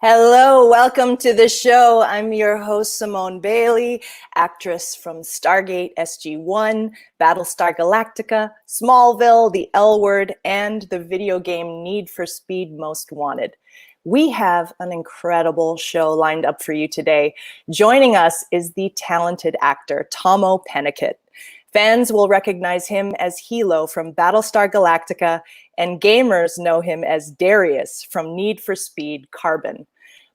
Hello, welcome to the show. I'm your host, Simone Bailly, actress from Stargate SG-1, Battlestar Galactica, Smallville, The L Word, and the video game Need for Speed Most Wanted. We have an incredible show lined up for you today. Joining us is the talented actor, Tahmoh Penikett. Fans will recognize him as Helo from Battlestar Galactica, and gamers know him as Darius from Need for Speed Carbon.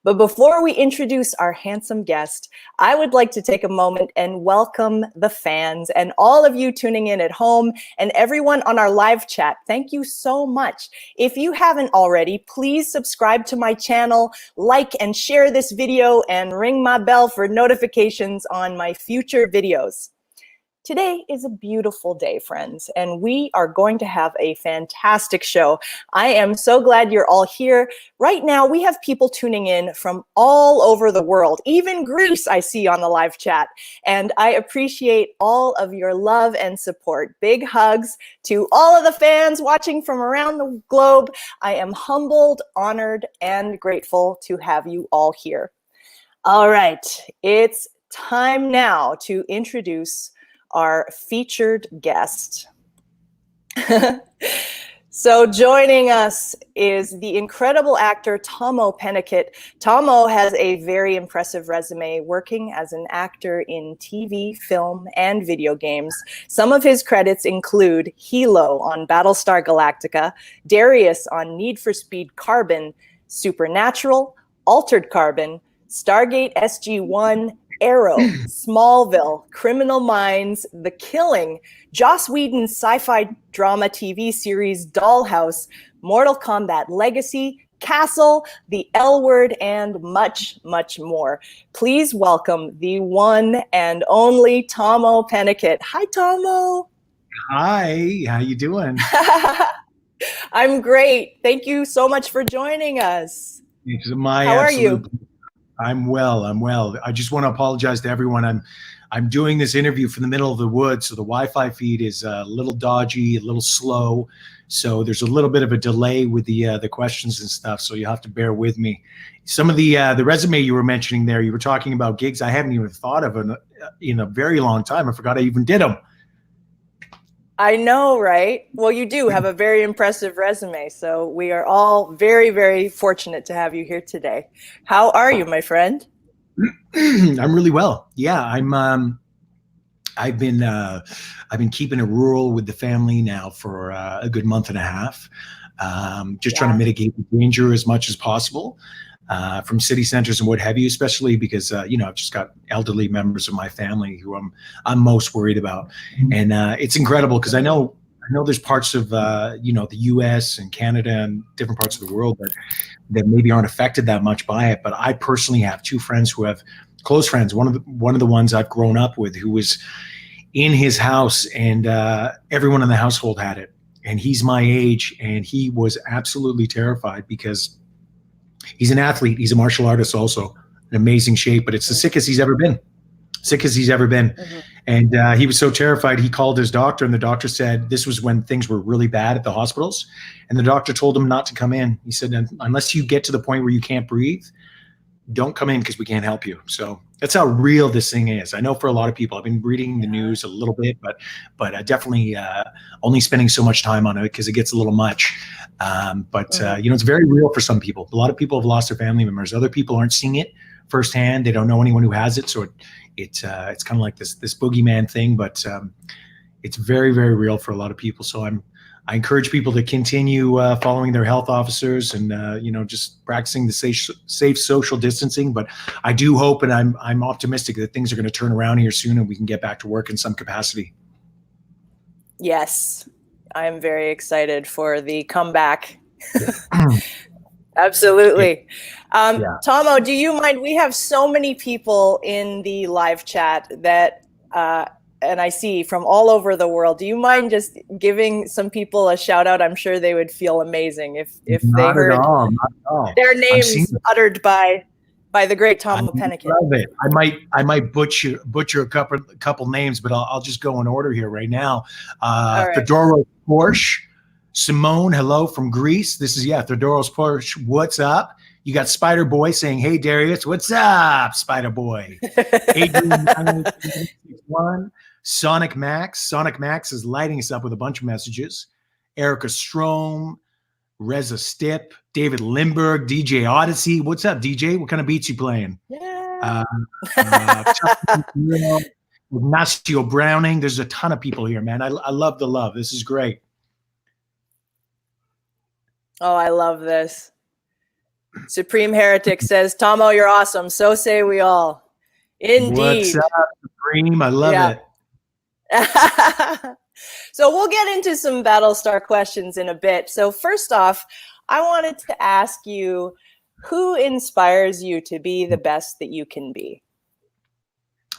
But before we introduce our handsome guest, I would like to take a moment and welcome the fans and all of you tuning in at home and everyone on our live chat. Thank you so much. If you haven't already, please subscribe to my channel, like and share this video, and ring my bell for notifications on my future videos. Today is a beautiful day, friends, and we are going to have a fantastic show. I am so glad you're all here. Right now, we have people tuning in from all over the world, even Greece I see on the live chat, and I appreciate all of your love and support. Big hugs to all of the fans watching from around the globe. I am humbled, honored, and grateful to have you all here. All right, it's time now to introduce our featured guest. So joining us is the incredible actor Tahmoh Penikett. Tahmoh has a very impressive resume working as an actor in TV, film, and video games. Some of his credits include Helo on Battlestar Galactica, Darius on Need for Speed Carbon, Supernatural, Altered Carbon, Stargate SG-1, Arrow, Smallville, Criminal Minds, The Killing, Joss Whedon's sci-fi drama TV series Dollhouse, Mortal Kombat Legacy, Castle, The L Word, and much, much more. Please welcome the one and only Tahmoh Penikett. Hi, Tahmoh. Hi, how you doing? I'm great. Thank you so much for joining us. How are you? I'm well. I just want to apologize to everyone. I'm doing this interview from the middle of the woods, so the Wi-Fi feed is a little dodgy, a little slow. So there's a little bit of a delay with the questions and stuff. So you have to bear with me. Some of the resume you were mentioning there, you were talking about gigs I haven't even thought of in a very long time. I forgot I even did them. I know, right? Well, you do have a very impressive resume, so we are all very, very fortunate to have you here today. How are you, my friend? I'm really well. Yeah, I've been keeping it rural with the family now for a good month and a half. Just trying to mitigate the danger as much as possible from city centers and what have you, especially because I've just got elderly members of my family who I'm most worried about. And it's incredible because I know there's parts of the US and Canada and different parts of the world that maybe aren't affected that much by it. But I personally have two friends who have close friends. One of the ones I've grown up with who was in his house, and everyone in the household had it. And he's my age, and he was absolutely terrified because he's an athlete. He's a martial artist also, in amazing shape, but it's the sickest he's ever been. Mm-hmm. And he was so terrified, he called his doctor, and the doctor said, this was when things were really bad at the hospitals. And the doctor told him not to come in. He said, unless you get to the point where you can't breathe, don't come in because we can't help you. So that's how real this thing is. I know for a lot of people, I've been reading the news a little bit, but definitely only spending so much time on it because it gets a little much. It's very real for some people. A lot of people have lost their family members. Other people aren't seeing it firsthand. They don't know anyone who has it. So it's kind of like this boogeyman thing, but it's very, very real for a lot of people. So I encourage people to continue following their health officers and just practicing the safe social distancing. But I do hope, and I'm optimistic that things are going to turn around here soon and we can get back to work in some capacity. Yes, I'm very excited for the comeback. Absolutely. Tahmoh, do you mind? We have so many people in the live chat that and I see from all over the world. Do you mind just giving some people a shout out? I'm sure they would feel amazing if they heard their names uttered by the great Tahmoh Penikett. Love it. I might butcher a couple names, but I'll just go in order here right now. Theodoros Porsche, Simone, hello from Greece. This is Theodoros Porsche. What's up? You got Spider Boy saying, "Hey Darius, what's up, Spider Boy?" Adrian 981, Sonic Max. Sonic Max is lighting us up with a bunch of messages. Erica Strom, Reza Stipp, David Lindbergh, DJ Odyssey. What's up, DJ? What kind of beats you playing? Yeah. Ignacio Browning. There's a ton of people here, man. I love the love. This is great. Oh, I love this. Supreme Heretic says, Tahmoh, you're awesome. So say we all. Indeed. What's up, Supreme? I love it. So we'll get into some Battlestar questions in a bit. So first off, I wanted to ask you, who inspires you to be the best that you can be?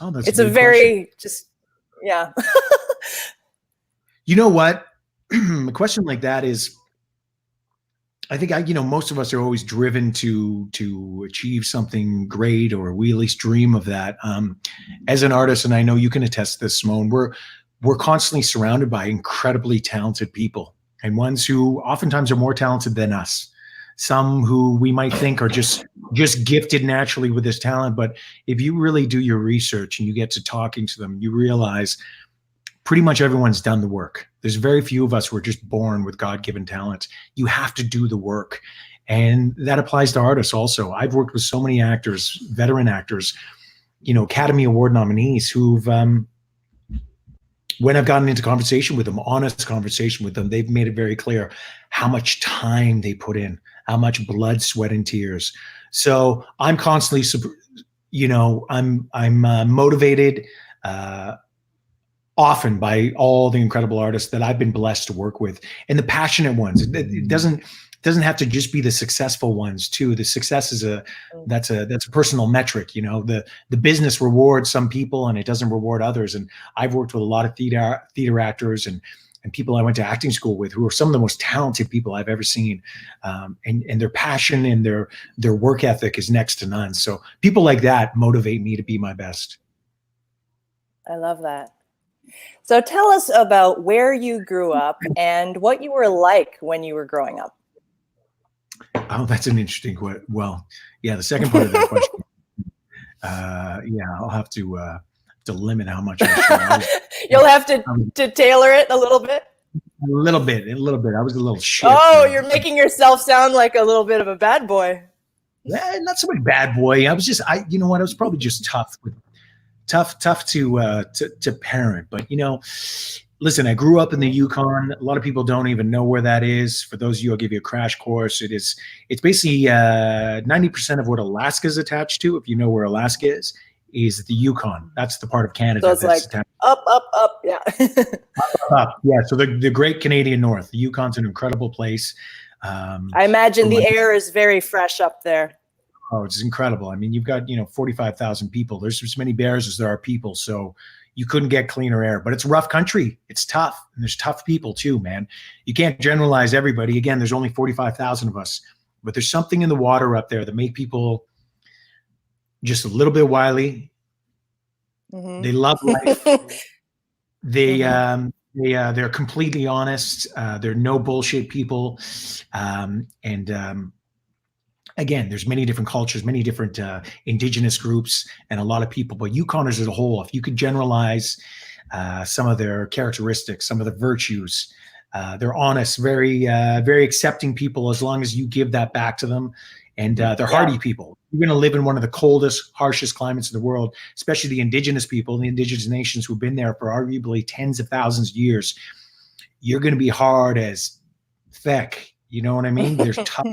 Oh, that's it's a very question. Just, yeah. You know what? A question like that is, I think most of us are always driven to achieve something great, or we at least dream of that. As an artist, and I know you can attest to this, Simone, we're constantly surrounded by incredibly talented people, and ones who oftentimes are more talented than us. Some who we might think are just gifted naturally with this talent, but if you really do your research and you get to talking to them, you realize pretty much everyone's done the work. There's very few of us who are just born with God-given talent. You have to do the work. And that applies to artists also. I've worked with so many actors, veteran actors, Academy Award nominees who've, when I've gotten into conversation with them, honest conversation with them, they've made it very clear how much time they put in, how much blood, sweat, and tears. So I'm constantly, I'm motivated, often by all the incredible artists that I've been blessed to work with, and the passionate ones. It doesn't have to just be the successful ones too. The success is that's a personal metric. The business rewards some people and it doesn't reward others. And I've worked with a lot of theater actors and people I went to acting school with who are some of the most talented people I've ever seen. And their passion and their work ethic is next to none. So people like that motivate me to be my best. I love that. So tell us about where you grew up and what you were like when you were growing up. Oh, that's an interesting question. Well, yeah, the second part of that question. I'll have to limit how much I share. You'll have to tailor it a little bit. A little bit. I was a little shit. Oh, you're making yourself sound like a little bit of a bad boy. Yeah, not so much bad boy. I was probably just tough to parent. But listen, I grew up in the Yukon. A lot of people don't even know where that is. For those of you, I'll give you a crash course. It's basically 90% of what Alaska is attached to. If you know where Alaska is the Yukon. That's the part of Canada. So it's that's like up, yeah. up. Yeah. So the Great Canadian North. The Yukon's an incredible place. I imagine the air is very fresh up there. Oh, it's incredible. I mean, you've got 45,000 people. There's as many bears as there are people. So you couldn't get cleaner air, but it's a rough country. It's tough. And there's tough people too, man. You can't generalize everybody. Again, there's only 45,000 of us, but there's something in the water up there that make people just a little bit wily. Mm-hmm. They love life. They're completely honest. They're no bullshit people. Again, there's many different cultures, many different indigenous groups, and a lot of people. But Yukoners as a whole, if you could generalize some of their characteristics, some of the virtues, they're honest, very accepting people as long as you give that back to them. And they're hardy people. You're going to live in one of the coldest, harshest climates in the world, especially the indigenous people, the indigenous nations who've been there for arguably tens of thousands of years. You're going to be hard as feck. You know what I mean? There's tough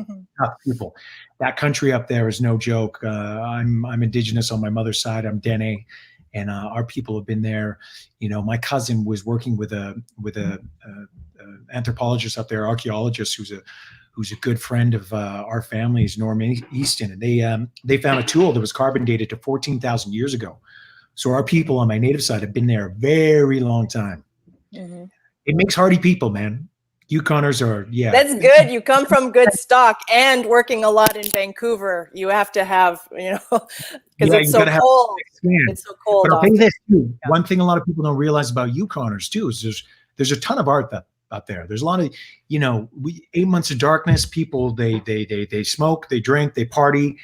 people. That country up there is no joke. I'm indigenous on my mother's side. I'm Dene, and our people have been there. My cousin was working with a anthropologist up there, archaeologist who's a good friend of our family's, Norm Easton, and they found a tool that was carbon dated to 14,000 years ago. So our people on my native side have been there a very long time. Mm-hmm. It makes hardy people, man. Yukoners are, yeah. That's good. You come from good stock, and working a lot in Vancouver. You have to have, because it's so cold. It's so cold. But I'll tell you this too. Yeah. One thing a lot of people don't realize about Yukoners too is there's a ton of art out there. There's a lot of, 8 months of darkness. People, they smoke, they drink, they party,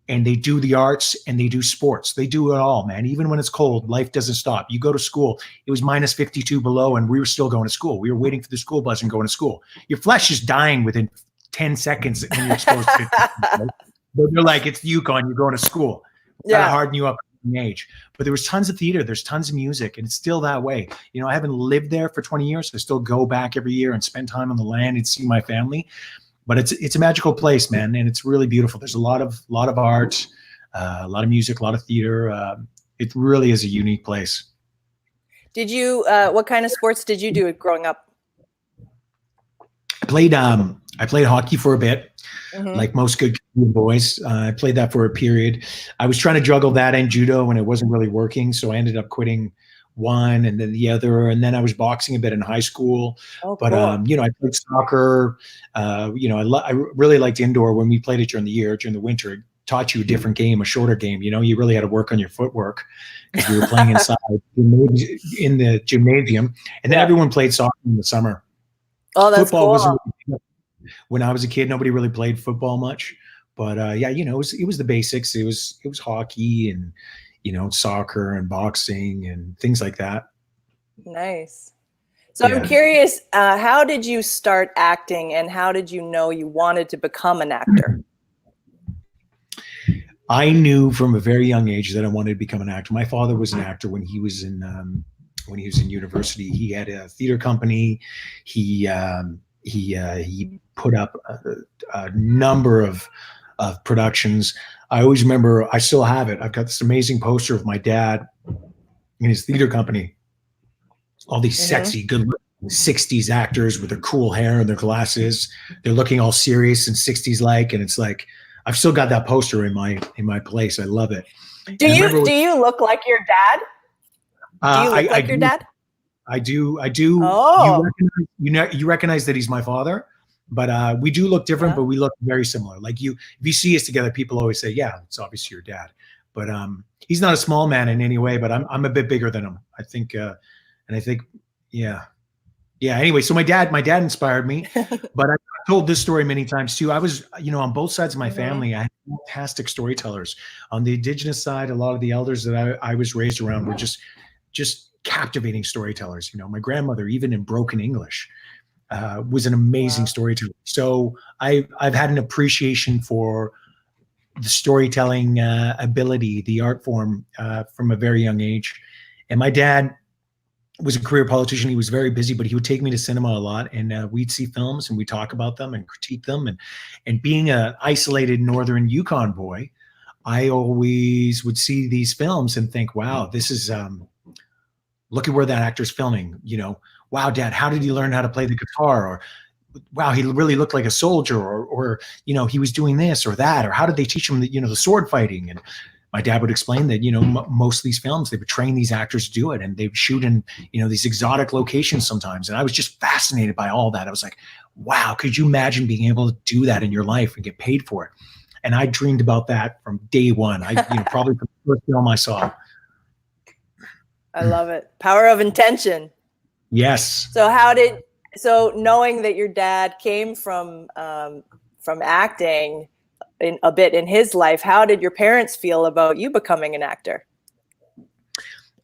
and they do the arts and they do sports. They do it all, man. Even when it's cold, life doesn't stop. You go to school. It was minus 52 below, and we were still going to school. We were waiting for the school bus and going to school. Your flesh is dying within 10 seconds when you're exposed to it. But they're like, it's Yukon, you're going to school. Gotta harden you up at an age. But there was tons of theater, there's tons of music, and it's still that way. I haven't lived there for 20 years. So I still go back every year and spend time on the land and see my family. But it's a magical place, man, and it's really beautiful. There's a lot of art, a lot of music, a lot of theater. It really is a unique place. Did you? What kind of sports did you do growing up? I played hockey for a bit, like most good boys. I played that for a period. I was trying to juggle that and judo, and it wasn't really working, so I ended up quitting one and then the other, and then I was boxing a bit in high school. But I played soccer. I really liked indoor. When we played it during the year, during the winter, it taught you a different game, a shorter game. You really had to work on your footwork because we were playing inside in the gymnasium, and then everyone played soccer in the summer. Oh, that's football cool. wasn't really, when I was a kid, nobody really played football much, but it was the basics. It was hockey and soccer and boxing and things like that. Nice. So I'm curious, how did you start acting, and how did you know you wanted to become an actor? I knew from a very young age that I wanted to become an actor. My father was an actor when he was in university. He had a theater company. He put up a number of productions. I always remember, I still have it. I've got this amazing poster of my dad in his theater company. All these sexy, good 60s actors with their cool hair and their glasses. They're looking all serious and 60s like, and it's like, I've still got that poster in my place. I love it. Do you look like your dad? Do you look like your dad? I do. Oh. You recognize that he's my father, but we do look different, but we look very similar. Like if you see us together, people always say, yeah, it's obviously your dad. But he's not a small man in any way, but I'm a bit bigger than him. I think, anyway, so my dad inspired me, but I've told this story many times too. I was, on both sides of my family, I had fantastic storytellers. On the Indigenous side, a lot of the elders that I was raised around were just captivating storytellers. My grandmother, even in broken English, was an amazing storyteller. So I've had an appreciation for the storytelling ability, the art form, from a very young age. And my dad was a career politician. He was very busy, but he would take me to cinema a lot, and we'd see films and we'd talk about them and critique them. And being an isolated northern Yukon boy, I always would see these films and think, wow, this is look at where that actor's filming. Wow, Dad, how did he learn how to play the guitar? Or wow, he really looked like a soldier, or he was doing this or that, or how did they teach him the sword fighting? And my dad would explain that, most of these films, they would train these actors to do it, and they would shoot in, these exotic locations sometimes. And I was just fascinated by all that. I was like, wow, could you imagine being able to do that in your life and get paid for it? And I dreamed about that from day one. Probably from the first film I saw. I love it. Power of intention. Yes. So knowing that your dad came from acting a bit in his life, how did your parents feel about you becoming an actor?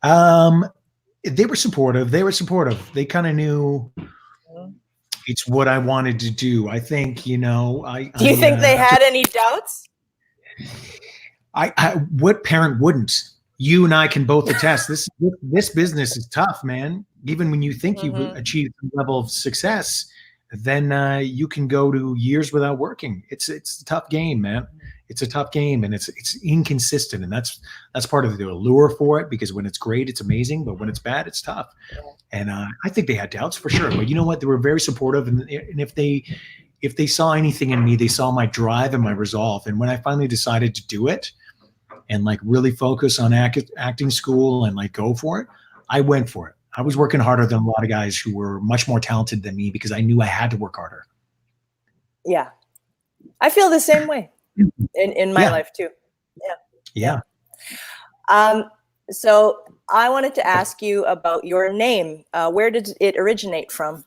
They were supportive. They kind of knew it's what I wanted to do. I think, do you think they had any doubts? What parent wouldn't? You and I can both attest. This business is tough, man. Even when you think you've achieved some level of success, then you can go to years without working. It's a tough game, man. It's a tough game, and it's inconsistent, and that's part of the allure for it. Because when it's great, it's amazing, but when it's bad, it's tough. And I think they had doubts for sure, but you know what? They were very supportive, and if they saw anything in me, they saw my drive and my resolve. And when I finally decided to do it, and really focus on acting school and go for it, I went for it. I was working harder than a lot of guys who were much more talented than me, because I knew I had to work harder. Yeah. I feel the same way in my life too. Yeah. So I wanted to ask you about your name. Where did it originate from?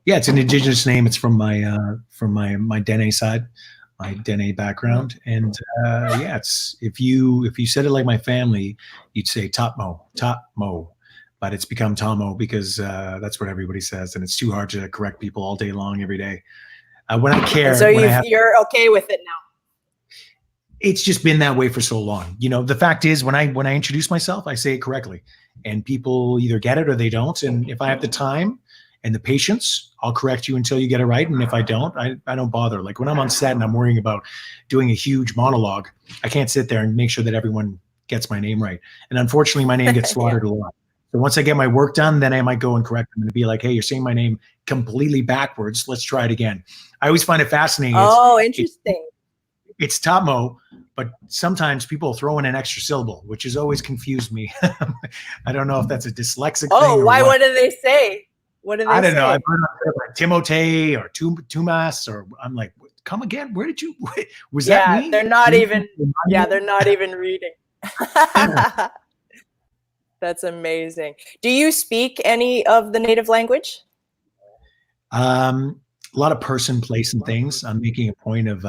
Yeah, it's an indigenous name. It's from my Dene side, my Dene background, and yeah, it's if you said it like my family, you'd say Tahmoh, but it's become Tahmoh because that's what everybody says, and it's too hard to correct people all day long, every day. When I care, and so you're okay with it now. It's just been that way for so long. You know, the fact is when I introduce myself, I say it correctly, and people either get it or they don't. And if I have the time and the patience, I'll correct you until you get it right. And if I don't, I don't bother. Like when I'm on set and I'm worrying about doing a huge monologue, I can't sit there and make sure that everyone gets my name right. And unfortunately, my name gets slaughtered a lot. So once I get my work done, then I might go and correct them and be like, hey, you're saying my name completely backwards. Let's try it again. I always find it fascinating. Oh, interesting. It's Tahmoh, but sometimes people throw in an extra syllable, which has always confused me. I don't know if that's a dyslexic thing. Oh, why? What do they say? What do they say? I don't know. I've heard like Timotei or Tumas, or I'm like, come again? Where did you? Was that me? They're not even. Yeah, they're not even reading. That's amazing. Do you speak any of the native language? A lot of person, place, and things. I'm making a point of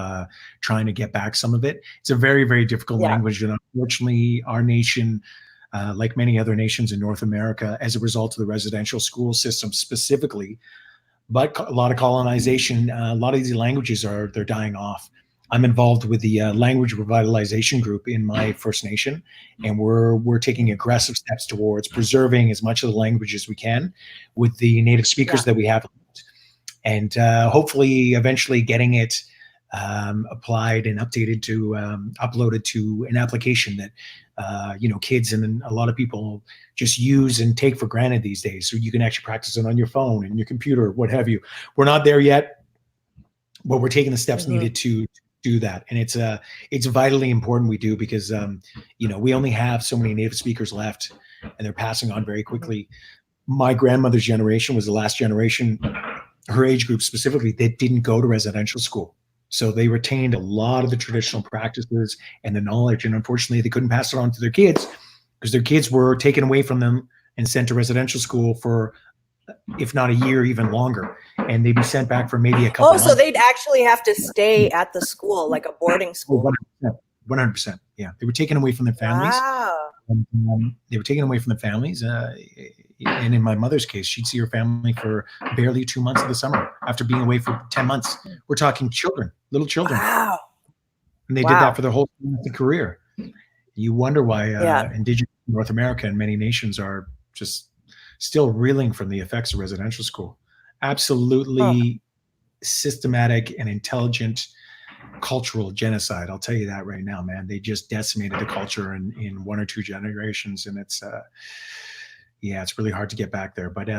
trying to get back some of it. It's a very, very difficult language, and unfortunately, our nation, like many other nations in North America, as a result of the residential school system specifically, but a lot of colonization, a lot of these languages they're dying off. I'm involved with the language revitalization group in my First Nation, and we're taking aggressive steps towards preserving as much of the language as we can with the native speakers that we have, and hopefully eventually getting it applied and updated to uploaded to an application that kids and a lot of people just use and take for granted these days. So you can actually practice it on your phone and your computer, what have you. We're not there yet, but we're taking the steps needed to do that, and it's vitally important we do, because we only have so many native speakers left, and they're passing on very quickly. My grandmother's generation was the last generation, her age group specifically, that didn't go to residential school. So they retained a lot of the traditional practices and the knowledge, and unfortunately they couldn't pass it on to their kids because their kids were taken away from them and sent to residential school for, if not a year, even longer, and they'd be sent back for maybe a couple months. So they'd actually have to stay at the school, like a boarding school. 100%. Yeah, they were taken away from their families. Wow. They were taken away from the families, and in my mother's case, she'd see her family for barely 2 months of the summer after being away for 10 months. We're talking children, little children. Wow. And they did that for their whole career. You wonder why Indigenous North America and many nations are just still reeling from the effects of residential school. Absolutely systematic and intelligent cultural genocide. I'll tell you that right now, man. They just decimated the culture in 1 or 2 generations, and it's really hard to get back there. But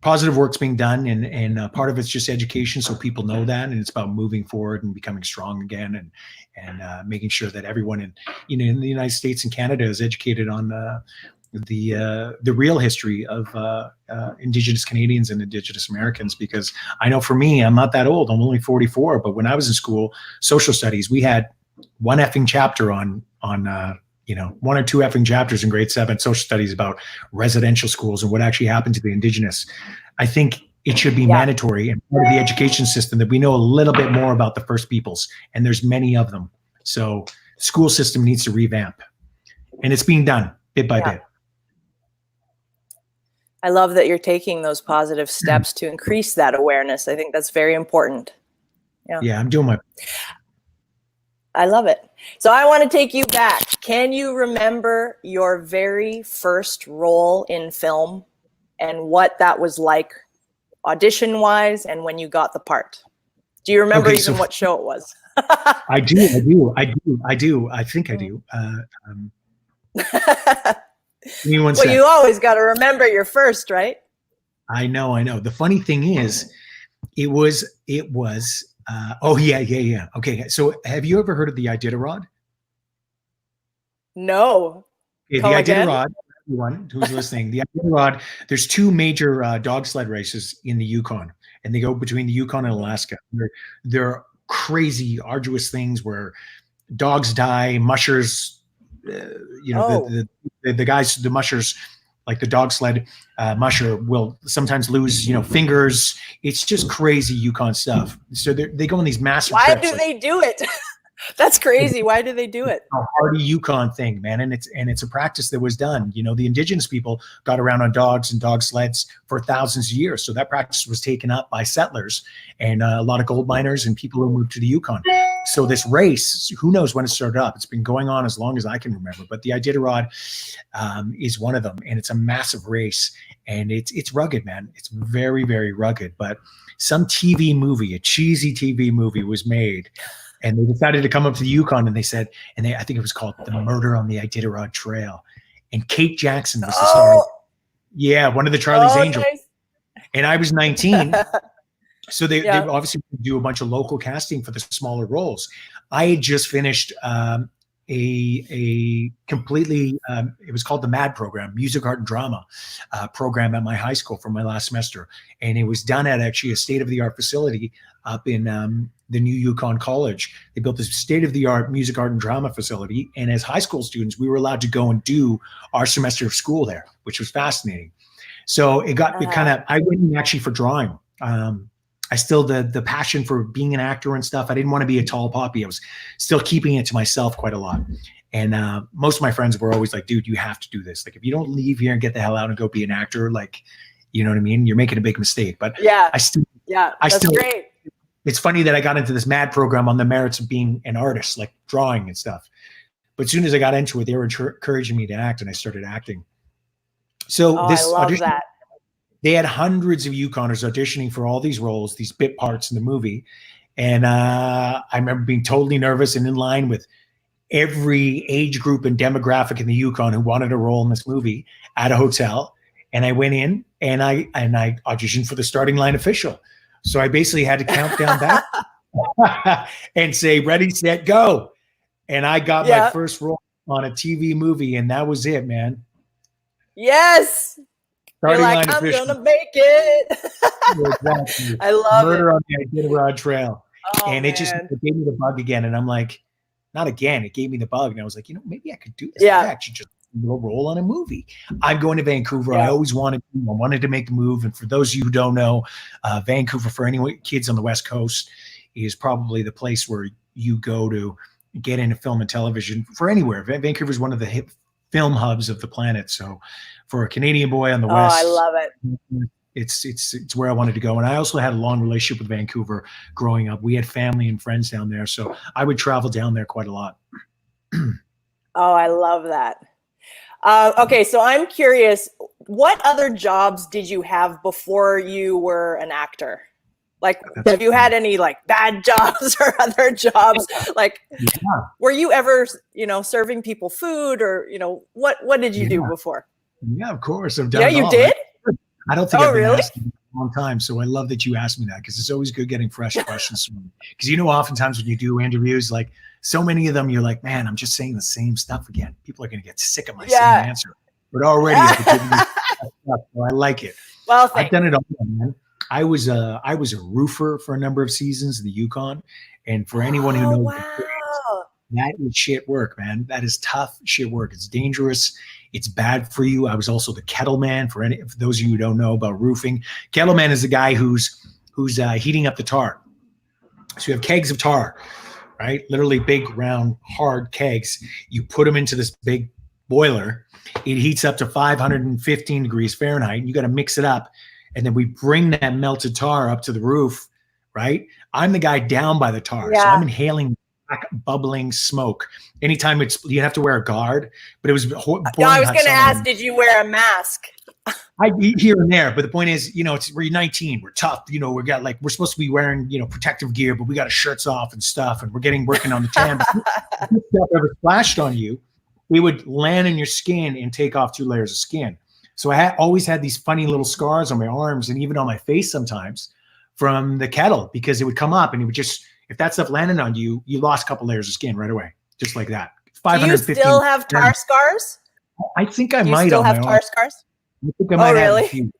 positive work's being done, and part of it's just education, so people know that, and it's about moving forward and becoming strong again, and making sure that everyone in the United States and Canada is educated on the real history of Indigenous Canadians and Indigenous Americans. Because I know for me, I'm not that old. I'm only 44. But when I was in school, social studies, we had one effing chapter on 1 or 2 effing chapters in grade 7 social studies about residential schools and what actually happened to the Indigenous. I think it should be mandatory and part of the education system that we know a little bit more about the First Peoples, and there's many of them. So the school system needs to revamp, and it's being done bit by bit. I love that you're taking those positive steps to increase that awareness. I think that's very important. Yeah, I'm doing my. I love it. So I want to take you back. Can you remember your very first role in film and what that was like audition-wise and when you got the part? Do you remember what show it was? I do. I think I do. Well, you always got to remember your first, right? I know. The funny thing is, it was. Yeah. Okay, so have you ever heard of the Iditarod? No. Okay, the Iditarod. Everyone who's listening, the Iditarod. There's 2 major dog sled races in the Yukon, and they go between the Yukon and Alaska. They're crazy, arduous things where dogs die, mushers. The guys, the mushers, Like the dog sled musher will sometimes lose, fingers. It's just crazy Yukon stuff. So they go on these massive Why trips. do they do it? That's crazy. Why do they do it? A hardy Yukon thing, man. And it's a practice that was done. The indigenous people got around on dogs and dog sleds for thousands of years. So that practice was taken up by settlers and a lot of gold miners and people who moved to the Yukon. So this race, who knows when it started up? It's been going on as long as I can remember. But the Iditarod is one of them. And it's a massive race. And it's rugged, man. It's very, very rugged. But some TV movie, a cheesy TV movie was made. And they decided to come up to the Yukon, and they said, I think it was called The Murder on the Iditarod Trail. And Kate Jackson was the star. Yeah, one of the Charlie's Angels. Nice. And I was 19. So they obviously do a bunch of local casting for the smaller roles. I had just finished a completely, it was called the MAD program, Music, Art, and Drama program at my high school for my last semester. And it was done at actually a state-of-the-art facility up in the new Yukon College. They built this state-of-the-art music, art, and drama facility. And as high school students, we were allowed to go and do our semester of school there, which was fascinating. So it I went in actually for drawing. I still, the passion for being an actor and stuff, I didn't want to be a tall poppy. I was still keeping it to myself quite a lot. And most of my friends were always like, dude, you have to do this. Like, if you don't leave here and get the hell out and go be an actor, like, you know what I mean? You're making a big mistake. But that's great. It's funny that I got into this MAD program on the merits of being an artist, like drawing and stuff. But as soon as I got into it, they were encouraging me to act, and I started acting. So this audition, they had hundreds of Yukoners auditioning for all these roles, these bit parts in the movie. And I remember being totally nervous and in line with every age group and demographic in the Yukon who wanted a role in this movie at a hotel. And I went in and I auditioned for the starting line official. So I basically had to count down back and say, ready, set, go. And I got my first role on a TV movie, and that was it, man. Yes. Starting You're like, I'm going to make it. Exactly. I love Murder on the Iditarod Trail. And it gave me the bug again. And I'm like, not again. It gave me the bug. And I was like, maybe I could do this. Yeah. I actually just do a role on a movie. I'm going to Vancouver. I always wanted to make the move. And for those of you who don't know, Vancouver, for any kids on the West Coast, is probably the place where you go to get into film and television for anywhere. Vancouver is one of the hip film hubs of the planet. So for a Canadian boy on the West, I love it. It's where I wanted to go. And I also had a long relationship with Vancouver growing up. We had family and friends down there. So I would travel down there quite a lot. I love that. Okay, so I'm curious, what other jobs did you have before you were an actor? Like, have you had any like bad jobs or other jobs? Like, were you ever, serving people food or, what did you do before? Yeah, of course. I've done it all. You did? I don't think I've been asked in a long time. So I love that you asked me that, because it's always good getting fresh questions from me. Because oftentimes when you do interviews, like so many of them, you're like, man, I'm just saying the same stuff again. People are going to get sick of my same answer. But already, so I like it. Well, I've done it all, man. I was a roofer for a number of seasons in the Yukon. And for anyone who knows, that is shit work, man. That is tough shit work. It's dangerous. It's bad for you. I was also the kettle man for those of you who don't know about roofing. Kettle man is the guy who's heating up the tar. So you have kegs of tar, right? Literally big, round, hard kegs. You put them into this big boiler. It heats up to 515 degrees Fahrenheit. And you got to mix it up. And then we bring that melted tar up to the roof, right? I'm the guy down by the tar. So I'm inhaling bubbling smoke. Anytime you have to wear a guard, but it was I was going to ask, did you wear a mask? I eat here and there, but the point is, we're 19, we're tough, we're supposed to be wearing, protective gear, but we got our shirts off and stuff, and we're working on the tan. If stuff ever splashed on you, it would land in your skin and take off 2 layers of skin. So I always had these funny little scars on my arms and even on my face sometimes from the kettle, because it would come up and it would just, if that stuff landed on you, you lost a couple layers of skin right away, just like that. Do you still have tar scars? I think I Do might. You still have tar scars? I think I might have a few.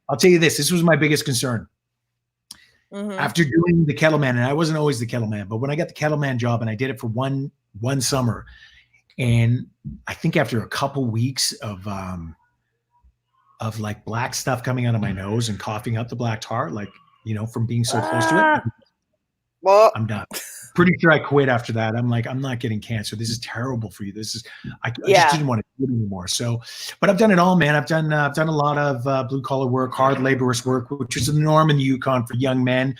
I'll tell you this. This was my biggest concern. After doing the kettleman, and I wasn't always the kettleman, but when I got the kettleman job and I did it for one summer, and I think after a couple weeks of of like black stuff coming out of my nose and coughing up the black tar, like, from being so close to it. Well, I'm done. Pretty sure I quit after that. I'm like, I'm not getting cancer. This is terrible for you. I just didn't want to do it anymore. So, but I've done it all, man. I've done a lot of blue collar work, hard laborers work, which is the norm in the Yukon for young men.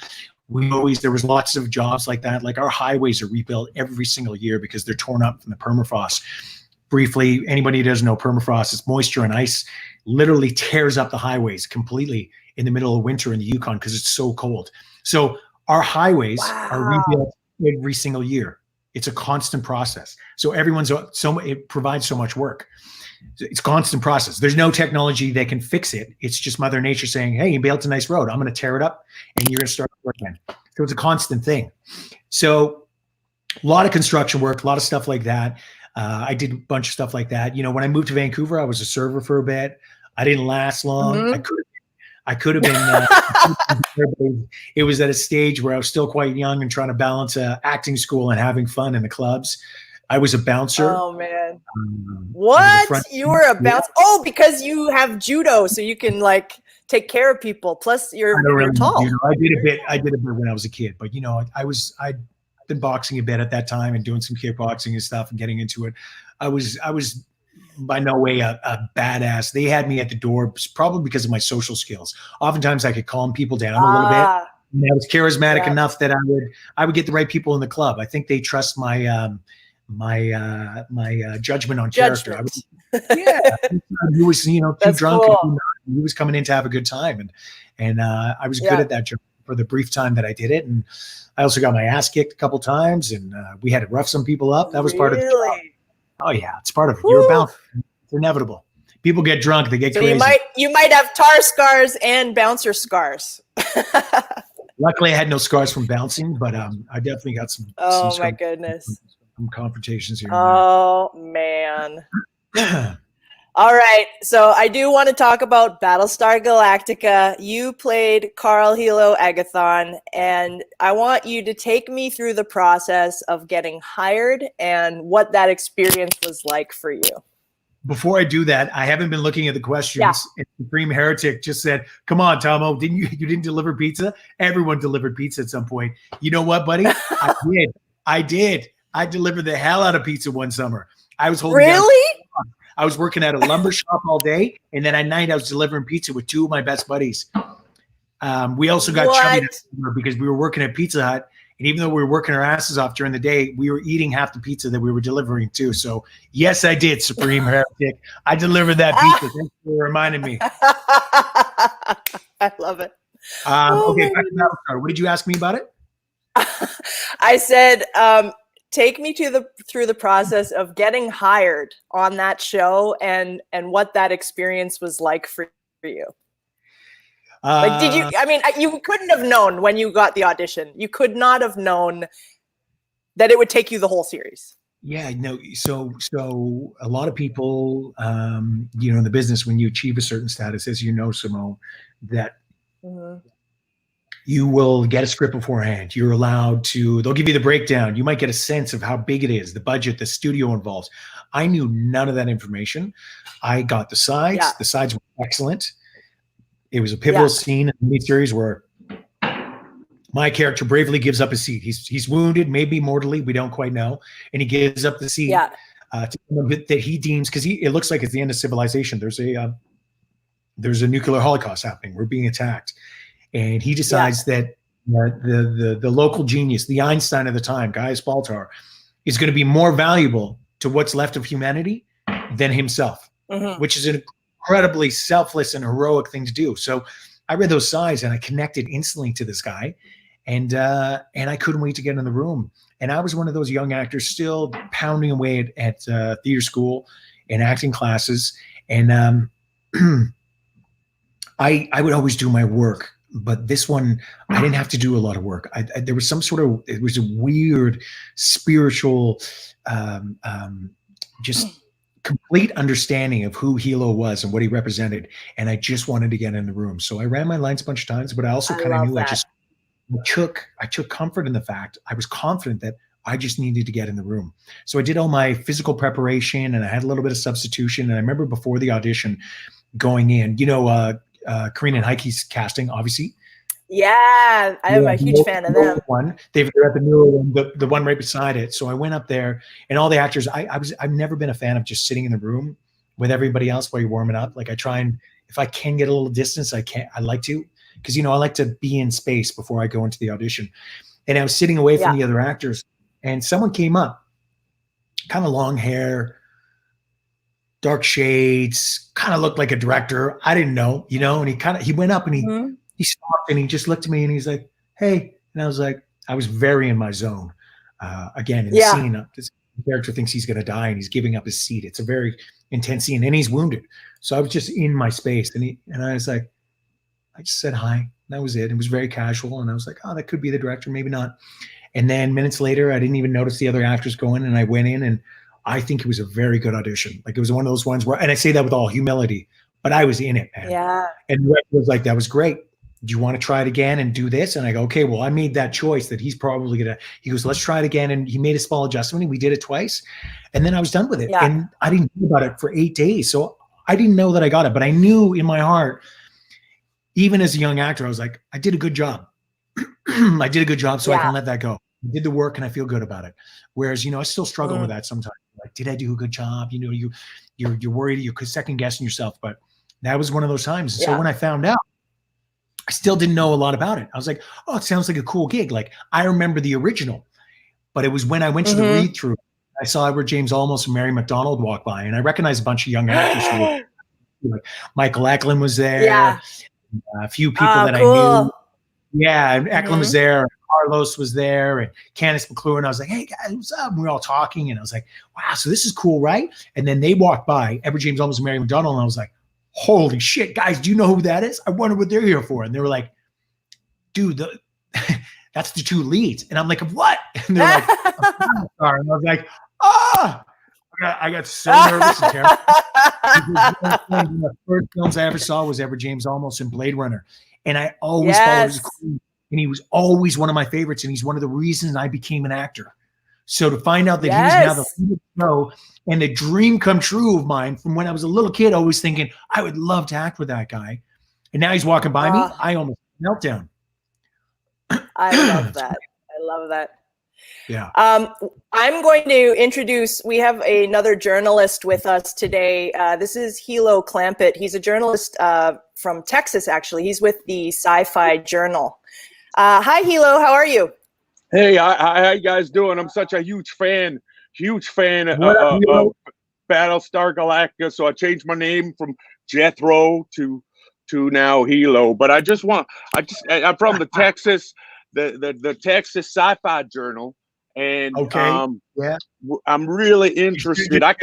There was lots of jobs like that. Like our highways are rebuilt every single year because they're torn up from the permafrost. Briefly, anybody who doesn't know permafrost, it's moisture and ice, literally tears up the highways completely in the middle of winter in the Yukon because it's so cold. So our highways are rebuilt every single year. It's a constant process. So it provides so much work. It's a constant process. There's no technology that can fix it. It's just Mother Nature saying, hey, you built a nice road. I'm going to tear it up and you're going to start work again. So it's a constant thing. So a lot of construction work, a lot of stuff like that. I did a bunch of stuff like that. When I moved to Vancouver, I was a server for a bit. I didn't last long. Mm-hmm. I could have been. It was at a stage where I was still quite young and trying to balance acting school and having fun in the clubs. I was a bouncer. Oh man! What? You were a bouncer? Oh, because you have judo, so you can like take care of people. Plus, you're tall. I did a bit when I was a kid, but I'd been boxing a bit at that time and doing some kickboxing and stuff and getting into it. I was by no way a badass. They had me at the door probably because of my social skills. Oftentimes I could calm people down a little bit. And I was charismatic enough that I would get the right people in the club. I think they trust my judgment on character. He was too drunk. Cool. He was coming in to have a good time, and I was good at that job for the brief time that I did it. And I also got my ass kicked a couple times, and we had to rough some people up. That was part of the job. Oh yeah, it's part of it. You're bound. It's inevitable. People get drunk, they get crazy. You might have tar scars and bouncer scars. Luckily, I had no scars from bouncing, but I definitely got some. Oh my goodness! Some confrontations here. Oh man. All right, so I do want to talk about Battlestar Galactica. You played Carl Helo Agathon, and I want you to take me through the process of getting hired and what that experience was like for you. Before I do that, I haven't been looking at the questions. Yeah. And Supreme Heretic just said, "Come on, Tahmoh, you didn't deliver pizza? Everyone delivered pizza at some point. You know what, buddy? I did. I delivered the hell out of pizza one summer. I was holding I was working at a lumber shop all day, and then at night I was delivering pizza with two of my best buddies. We also got chubby because we were working at Pizza Hut, and even though we were working our asses off during the day, we were eating half the pizza that we were delivering too. So yes, I did, Supreme Heretic. I delivered that pizza. Thanks for reminding me. I love it. Okay, back to Battlestar. What did you ask me about it? I said, take me through the process of getting hired on that show and what that experience was like for you. Like, did you? I mean, you couldn't have known when you got the audition. You could not have known that it would take you the whole series. Yeah, no. So a lot of people, in the business, when you achieve a certain status, as you know, Simone, that. Mm-hmm. You will get a script beforehand. You're allowed to, they'll give you the breakdown. You might get a sense of how big it is, the budget, the studio involved. I knew none of that information. I got the sides. Yeah. The sides were excellent. It was a pivotal scene in the miniseries where my character bravely gives up his seat. He's wounded, maybe mortally, we don't quite know. And he gives up the seat to someone that he deems, because it looks like it's the end of civilization. There's a nuclear holocaust happening. We're being attacked. And he decides that the local genius, the Einstein of the time, Gaius Baltar, is going to be more valuable to what's left of humanity than himself, which is an incredibly selfless and heroic thing to do. So I read those sides and I connected instantly to this guy, and I couldn't wait to get in the room. And I was one of those young actors still pounding away at theater school and acting classes. And I would always do my work. But this one, I didn't have to do a lot of work. There was it was a weird spiritual, just complete understanding of who Helo was and what he represented. And I just wanted to get in the room. So I ran my lines a bunch of times, but I also kind of knew I took comfort in the fact I was confident that I just needed to get in the room. So I did all my physical preparation and I had a little bit of substitution. And I remember before the audition, going in. You know, Karina and Heike's casting, obviously. Yeah, I'm a huge fan of them. They're at the newer one, the one right beside it. So I went up there, and all the actors. I've never been a fan of just sitting in the room with everybody else while you're warming up. Like I try and if I can get a little distance, I like to, because I like to be in space before I go into the audition. And I was sitting away from the other actors, and someone came up, kind of long hair, dark shades, kind of looked like a director. I didn't know, and he went up and he stopped and he just looked at me and he's like, "Hey," and I was like, I was very in my zone. Again, in the scene, this character thinks he's going to die and he's giving up his seat. It's a very intense scene, and he's wounded. So I was just in my space, and I was like, I just said hi. And that was it. It was very casual, and I was like, oh, that could be the director, maybe not. And then minutes later, I didn't even notice the other actors going, and I went in, and I think it was a very good audition. Like it was one of those ones where, and I say that with all humility, but I was in it, man. Yeah. And the director was like, that was great. Do you want to try it again and do this? And I go, okay, well, I made that choice that he's probably going to, he goes, let's try it again. And he made a small adjustment, and we did it twice. And then I was done with it. Yeah. And I didn't know about it for 8 days. So I didn't know that I got it, but I knew in my heart, even as a young actor, I was like, I did a good job. I did a good job, so I can let that go. I did the work and I feel good about it. Whereas, I still struggle with that sometimes. Like, did I do a good job? You're worried, you're second guessing yourself. But that was one of those times. So when I found out, I still didn't know a lot about it. I was like, oh, it sounds like a cool gig. Like I remember the original, but it was when I went to the read through, I saw Edward James Olmos and Mary McDonald walk by, and I recognized a bunch of young actors who were, like Michael Eklund was there, a few people that I knew. Yeah, and Eklund was there, Carlos was there, and Candice McClure. I was like, hey guys, what's up? And we were all talking, and I was like, wow, so this is cool, right? And then they walked by, Edward James Olmos and Mary McDonald, and I was like, holy shit, guys, do you know who that is? I wonder what they're here for. And they were like, dude, that's the two leads. And I'm like, what? And they're like, and I was like, I got so nervous and terrified. One of the first films I ever saw was Edward James Olmos in Blade Runner. And I always followed his career. And he was always one of my favorites. And he's one of the reasons I became an actor. So to find out that he was now the lead of the show, and the dream come true of mine from when I was a little kid, always thinking I would love to act with that guy. And now he's walking by me. I almost meltdown. I love that. I love that. Yeah. I'm going to introduce, we have another journalist with us today. This is Helo Clampett. He's a journalist from Texas, actually. He's with the Sci-Fi Journal. Hi, Helo. How are you? Hey, how you guys doing? I'm such a huge fan of Battlestar Galactica. So I changed my name from Jethro to now Helo. But I'm from the Texas, the Texas Sci-Fi Journal. And I'm really interested. I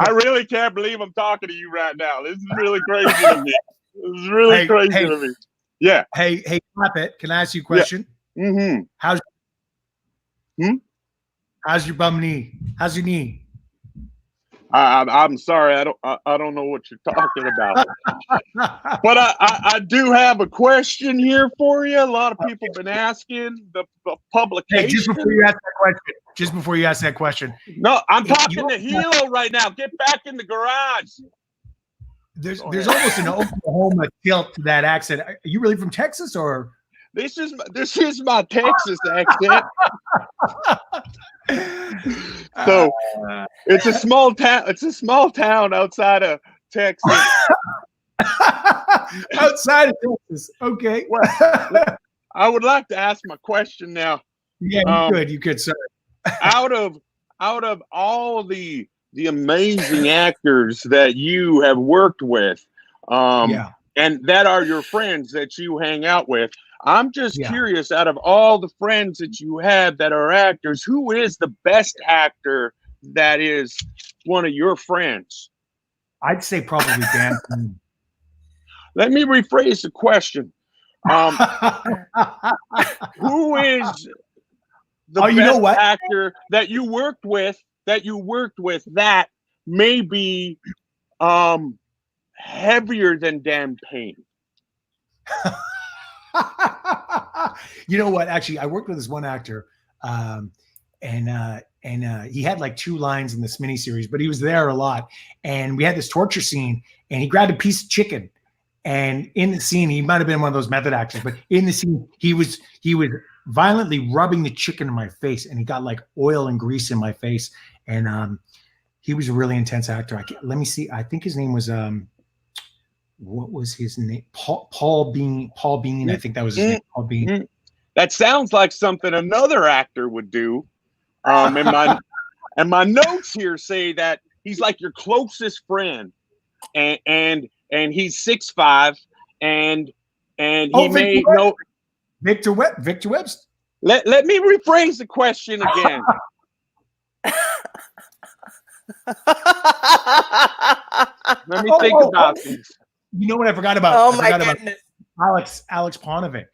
really can't believe I'm talking to you right now. This is really crazy to me. This is really crazy to me. Yeah. Hey, Clampett, can I ask you a question? Yeah. Mm-hmm. How's your bum knee? How's your knee? I'm sorry. I don't know what you're talking about. But I do have a question here for you. A lot of people have been asking the publication. Hey, just before you ask that question. No, I'm talking to Helo right now. Get back in the garage. There's almost an Oklahoma tilt to that accent. Are you really from Texas, or? This is my Texas accent. So it's a small town. It's a small town outside of Texas. Outside of Texas, okay. Well, I would like to ask my question now. Yeah, you could, sir. out of all the amazing actors that you have worked with, and that are your friends that you hang out with, I'm just curious, out of all the friends that you have that are actors, who is the best actor that is one of your friends? I'd say probably Dan. Let me rephrase the question. Who is the best actor that you worked with that may be heavier than Dan Payne? You know what? Actually, I worked with this one actor. he had like 2 lines in this miniseries, but he was there a lot. And we had this torture scene, and he grabbed a piece of chicken. And in the scene, he might have been one of those method actors, but in the scene, he was violently rubbing the chicken in my face, and he got like oil and grease in my face. And he was a really intense actor. Let me see. I think his name was what was his name? Paul Bean. I think that was his name. Paul Bean. That sounds like something another actor would do. And my notes here say that he's like your closest friend, and he's 6'5", and he made no. Victor Webb's. Let me rephrase the question again. Let me think about this. You know what I forgot about? Oh my goodness. Alex Ponovic.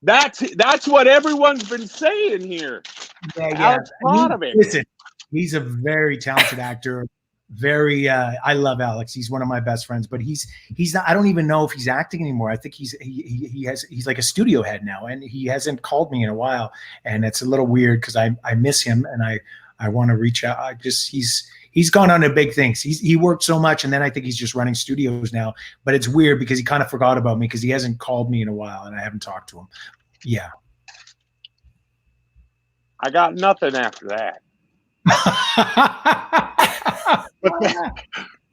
That's what everyone's been saying here. Yeah. Alex Ponovic. Listen, he's a very talented actor. Very, I love Alex. He's one of my best friends, but he's not. I don't even know if he's acting anymore. I think he's like a studio head now, and he hasn't called me in a while, and it's a little weird because I miss him, and I want to reach out. He's gone on to big things. He worked so much, and then I think he's just running studios now. But it's weird because he kind of forgot about me because he hasn't called me in a while, and I haven't talked to him. Yeah, I got nothing after that.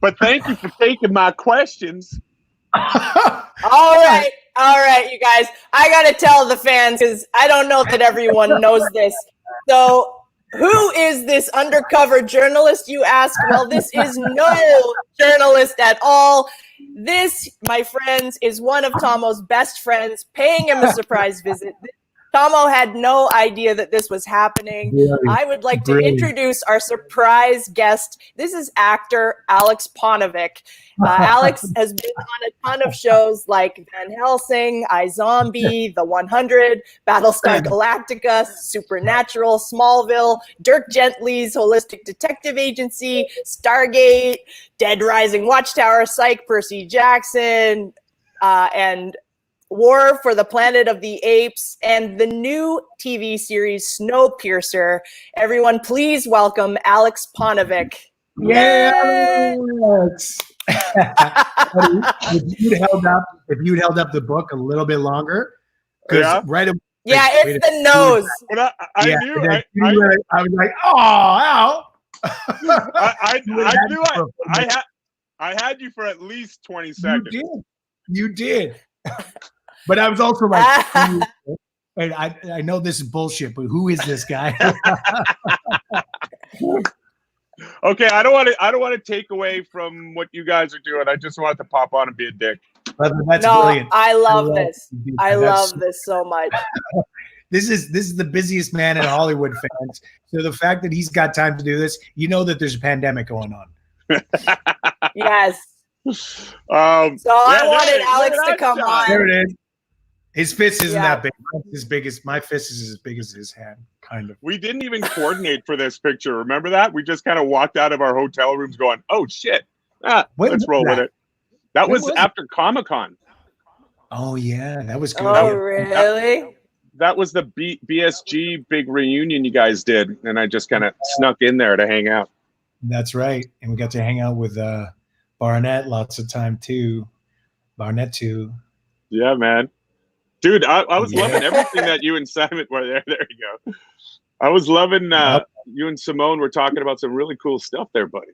But thank you for taking my questions. All right, you guys. I gotta tell the fans because I don't know that everyone knows this. So, who is this undercover journalist, you ask? Well, this is no journalist at all. This, my friends, is one of Tahmoh's best friends paying him a surprise visit. Tahmoh had no idea that this was happening. Really? I would like to introduce our surprise guest. This is actor Alex Ponovic. Alex has been on a ton of shows like Van Helsing, iZombie, The 100, Battlestar Galactica, Supernatural, Smallville, Dirk Gently's Holistic Detective Agency, Stargate, Dead Rising Watchtower, Psych, Percy Jackson, and War for the Planet of the Apes, and the new TV series Snowpiercer. Everyone, please welcome Alex Ponovic. Yeah, Alex. if you'd held up the book a little bit longer, right away. Yeah, it's the nose. But I knew. I was like, oh, ow. I had you for at least 20 seconds. You did. But I was also like, and I know this is bullshit, but who is this guy? Okay, I don't want to take away from what you guys are doing. I just wanted to pop on and be a dick. That's brilliant. I love this. I love this so much. This is the busiest man in Hollywood, fans. So the fact that he's got time to do this, you know that there's a pandemic going on. Yes. I wanted Alex to come on. There it is. His fist isn't that big. My fist is as big as his hand, kind of. We didn't even coordinate for this picture. Remember that? We just kind of walked out of our hotel rooms going, "Oh shit, let's roll with it." That was after Comic-Con. Oh yeah, that was good. Oh really? That was the BSG big reunion you guys did, and I just kind of snuck in there to hang out. That's right, and we got to hang out with Barnett lots of time too. Barnett too. Yeah, man. Dude, I was loving everything that you and Simon were there. There you go. I was loving you and Simone were talking about some really cool stuff there, buddy.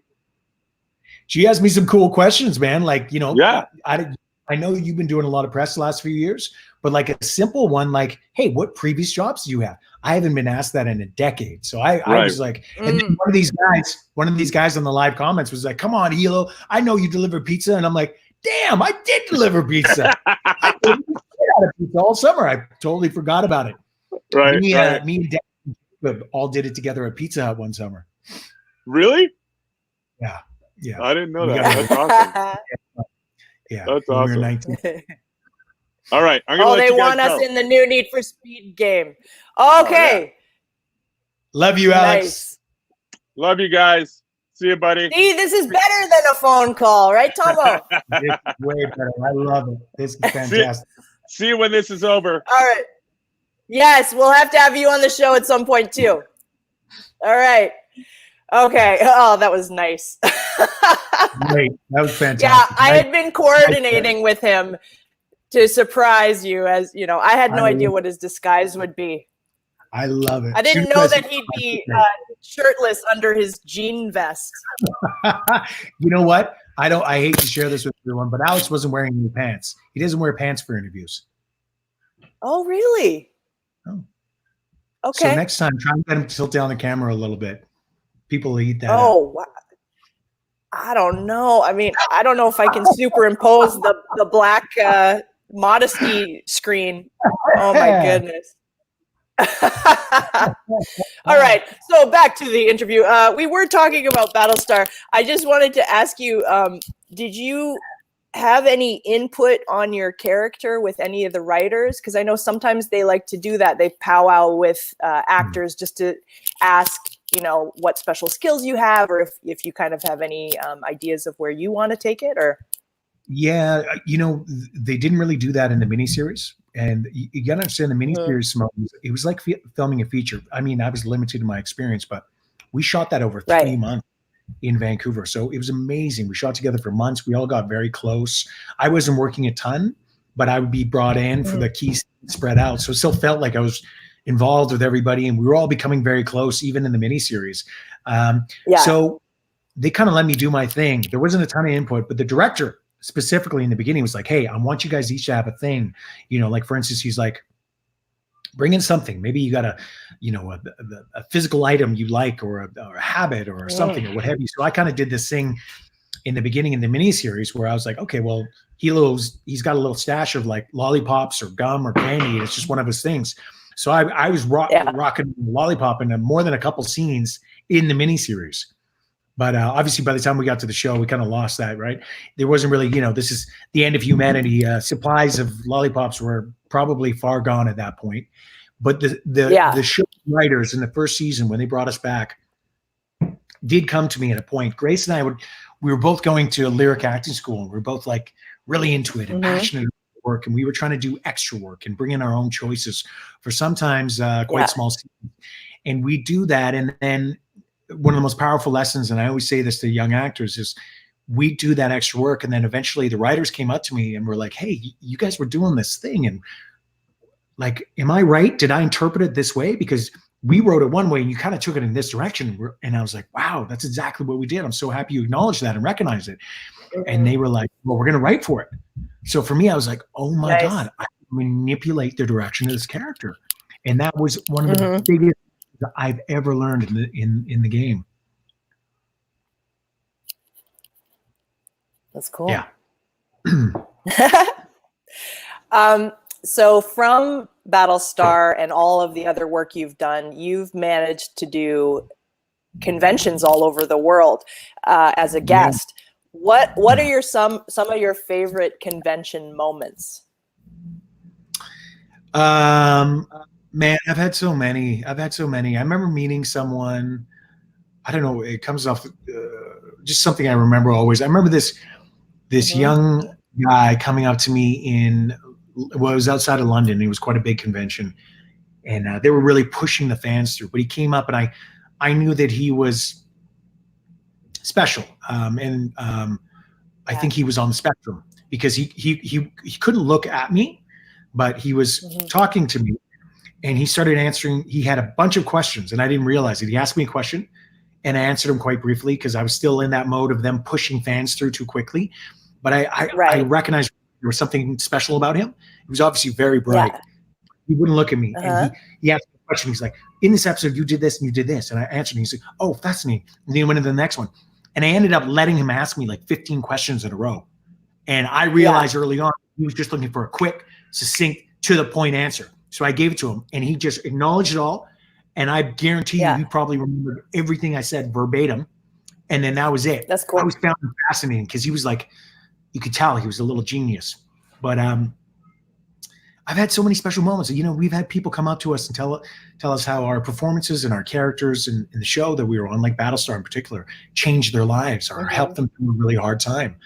She asked me some cool questions, man. Like, you know, yeah. I know you've been doing a lot of press the last few years, but like a simple one, like, hey, what previous jobs do you have? I haven't been asked that in a decade. So I was like, and then one of these guys on the live comments was like, come on, Helo, I know you deliver pizza. And I'm like, damn, I did deliver pizza. I did out of pizza all summer. I totally forgot about it. Right. Me and Dad all did it together at Pizza Hut one summer. Really? Yeah. Yeah. I didn't know that. That's awesome. Yeah. That's awesome. We were 19. All right. They want us in the new Need for Speed game. Okay. Love you, Alex. Nice. Love you guys. See you, buddy. See, this is better than a phone call, right, Tahmoh? This is way better. I love it. This is fantastic. See you when this is over. All right. Yes, we'll have to have you on the show at some point, too. All right. Okay. Oh, that was nice. Great. That was fantastic. Yeah, I had been coordinating with him to surprise you, as you know. I had no idea what his disguise would be. I love it. I didn't know that he'd be shirtless under his jean vest. You know what? I hate to share this with everyone, but Alex wasn't wearing any pants. He doesn't wear pants for interviews. Oh, really? Oh. Okay. So next time, try and get him to tilt down the camera a little bit. People will eat that. Oh, wow. I don't know. I mean, I don't know if I can superimpose the black modesty screen. Oh my goodness. All right. So back to the interview. We were talking about Battlestar. I just wanted to ask you, did you have any input on your character with any of the writers? Because I know sometimes they like to do that. They powwow with actors just to ask, you know, what special skills you have, or if you kind of have any ideas of where you want to take it, or. Yeah, you know, they didn't really do that in the miniseries. And you got to understand the miniseries, Simone, it was like filming a feature. I mean, I was limited in my experience, but we shot that over 3 months in Vancouver. So it was amazing. We shot together for months. We all got very close. I wasn't working a ton, but I would be brought in for the key spread out. So it still felt like I was involved with everybody, and we were all becoming very close, even in the miniseries. So they kind of let me do my thing. There wasn't a ton of input, but the director specifically in the beginning was like, hey, I want you guys each to have a thing. You know, like for instance, he's like, bring in something. Maybe you got a physical item you like, or a habit or something, or what have you. So I kind of did this thing in the beginning in the miniseries where I was like, okay, well, he's got a little stash of like lollipops or gum or candy, and it's just one of his things. So I was rocking lollipop in more than a couple scenes in the miniseries. But obviously, by the time we got to the show, we kind of lost that, right? There wasn't really, you know, this is the end of humanity. Supplies of lollipops were probably far gone at that point. But the show writers in the first season, when they brought us back, did come to me at a point. Grace and I we were both going to a lyric acting school, and we were both like really into it and passionate about work. And we were trying to do extra work and bring in our own choices for sometimes quite small scenes. And we do that, and then one of the most powerful lessons, and I always say this to young actors, is we do that extra work. And then eventually the writers came up to me and were like, hey, you guys were doing this thing. And like, am I right? Did I interpret it this way? Because we wrote it one way and you kind of took it in this direction. And I was like, wow, that's exactly what we did. I'm so happy you acknowledged that and recognized it. And they were like, well, we're going to write for it. So for me, I was like, oh my God, I manipulate the direction of this character. And that was one of the biggest that I've ever learned in the game. That's cool. Yeah. So from Battlestar and all of the other work you've done, you've managed to do conventions all over the world as a guest. What are some of your favorite convention moments? Man, I've had so many. I remember meeting someone. I don't know. It comes off just something I remember always. I remember this young guy coming up to me it was outside of London. It was quite a big convention, and they were really pushing the fans through. But he came up, and I knew that he was special, and I think he was on the spectrum, because he couldn't look at me, but he was talking to me. And he started answering. He had a bunch of questions, and I didn't realize it. He asked me a question, and I answered him quite briefly because I was still in that mode of them pushing fans through too quickly. But I recognized there was something special about him. He was obviously very bright. Yeah. He wouldn't look at me. And he asked me a question. He's like, in this episode, you did this and you did this. And I answered him. He's like, oh, fascinating. And then he went into the next one. And I ended up letting him ask me like 15 questions in a row. And I realized early on, he was just looking for a quick, succinct, to the point answer. So I gave it to him, and he just acknowledged it all. And I guarantee you, he probably remembered everything I said verbatim. And then that was it. That's cool. I always found him fascinating because he was like, you could tell he was a little genius. But I've had so many special moments. You know, we've had people come up to us and tell us how our performances and our characters in the show that we were on, like Battlestar in particular, changed their lives or helped them through a really hard time.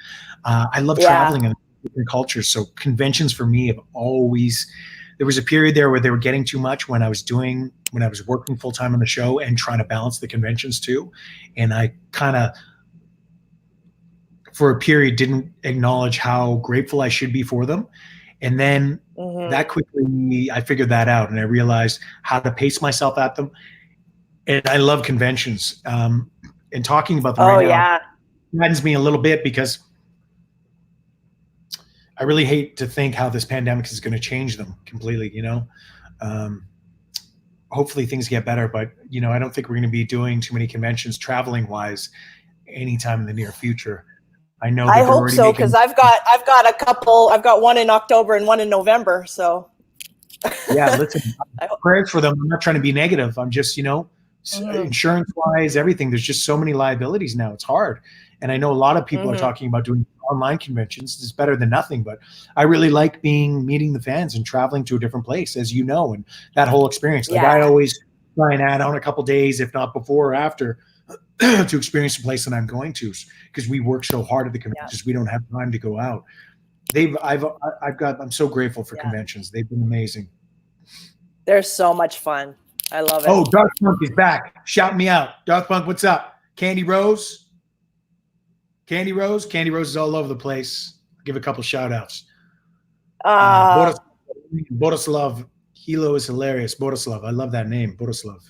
I love traveling in different cultures. So conventions for me have always, there was a period there where they were getting too much when I was working full time on the show and trying to balance the conventions too. And I kind of, for a period, didn't acknowledge how grateful I should be for them. And then that quickly, I figured that out, and I realized how to pace myself at them. And I love conventions. And talking about them right now saddens me a little bit, because I really hate to think how this pandemic is going to change them completely, you know. Hopefully things get better, but, you know, I don't think we're going to be doing too many conventions traveling wise anytime in the near future. I know that I hope so, because I've got a couple. I've got one in October and one in November. So yeah, listen, prayers for them. I'm not trying to be negative. I'm just, you know, insurance wise, everything. There's just so many liabilities now. It's hard. And I know a lot of people are talking about doing online conventions. It's better than nothing, but I really like meeting the fans and traveling to a different place, as you know, and that whole experience. Like I always try and add on a couple days, if not before or after, to experience the place that I'm going to, because we work so hard at the conventions. We don't have time to go out. I'm so grateful for conventions. They've been amazing. They're so much fun. I love it. Oh, Darth Punk is back. Shout me out. Darth Punk, what's up? Candy Rose is all over the place. I'll give a couple shout outs. Borislav, Helo is hilarious. Borislav, I love that name. Borislav.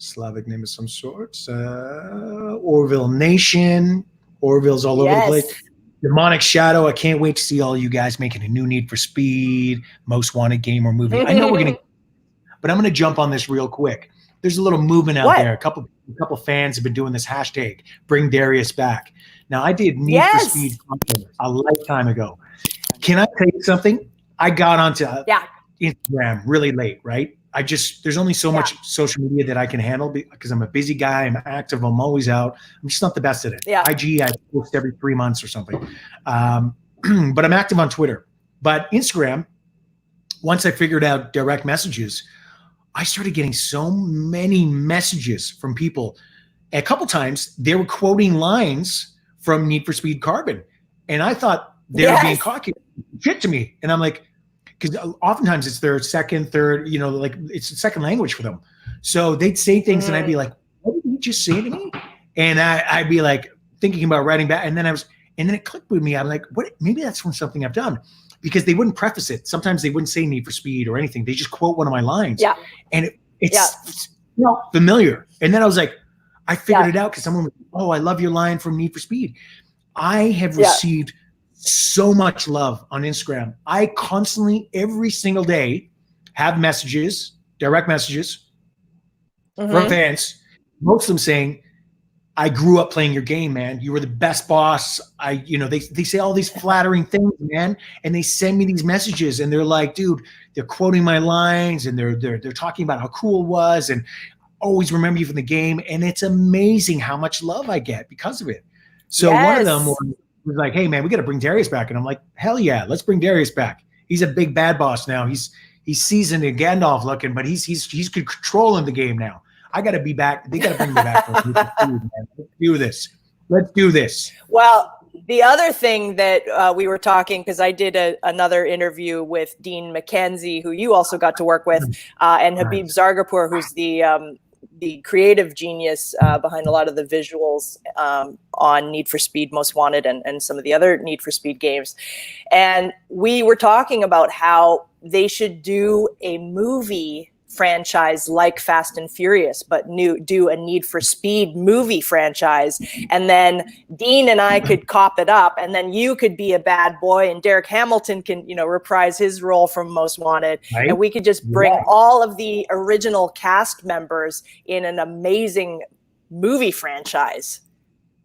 Slavic name of some sort. Orville Nation. Orville's all over the place. Demonic Shadow. I can't wait to see all you guys making a new Need for Speed, Most Wanted game or movie. I know we're going to, but I'm going to jump on this real quick. There's a little movement out there. A couple fans have been doing this hashtag, Bring Darius Back. Now, I did Need for Speed a lifetime ago. Can I tell you something? I got onto Instagram really late, right? There's only so much social media that I can handle because I'm a busy guy. I'm active. I'm always out. I'm just not the best at it. IG, I post every 3 months or something. But I'm active on Twitter. But Instagram, once I figured out direct messages, I started getting so many messages from people. A couple times, they were quoting lines from Need for Speed Carbon. And I thought they were being cocky shit to me. And I'm like, because oftentimes it's their second, third, you know, like it's a second language for them. So they'd say things and I'd be like, what did you just say to me? And I'd be like thinking about writing back. And then it clicked with me. I'm like, what? Maybe that's from something I've done, because they wouldn't preface it. Sometimes they wouldn't say Need for Speed or anything. They just quote one of my lines. Yeah. And it's familiar. And then I was like, I figured it out because someone was, oh, I love your line from Need for Speed. I have received so much love on Instagram. I constantly, every single day, have messages, direct messages from fans, most of them saying, I grew up playing your game, man. You were the best boss. They say all these flattering things, man. And they send me these messages and they're like, dude, they're quoting my lines and they're talking about how cool it was and always remember you from the game. And it's amazing how much love I get because of it. So one of them was like, hey man, we got to bring Darius back. And I'm like, hell yeah, let's bring Darius back. He's a big bad boss now. He's seasoned and Gandalf looking, but he's controlling the game now. I got to be back. They got to bring me back. Let's do this. Well, the other thing that we were talking, because I did another interview with Dean McKenzie, who you also got to work with, and Habib Zargapur, who's the creative genius behind a lot of the visuals on Need for Speed Most Wanted and some of the other Need for Speed games. And we were talking about how they should do a movie franchise like Fast and Furious, but do a Need for Speed movie franchise. And then Dean and I could cop it up, and then you could be a bad boy and Derek Hamilton can, reprise his role from Most Wanted. Right. And we could just bring all of the original cast members in an amazing movie franchise.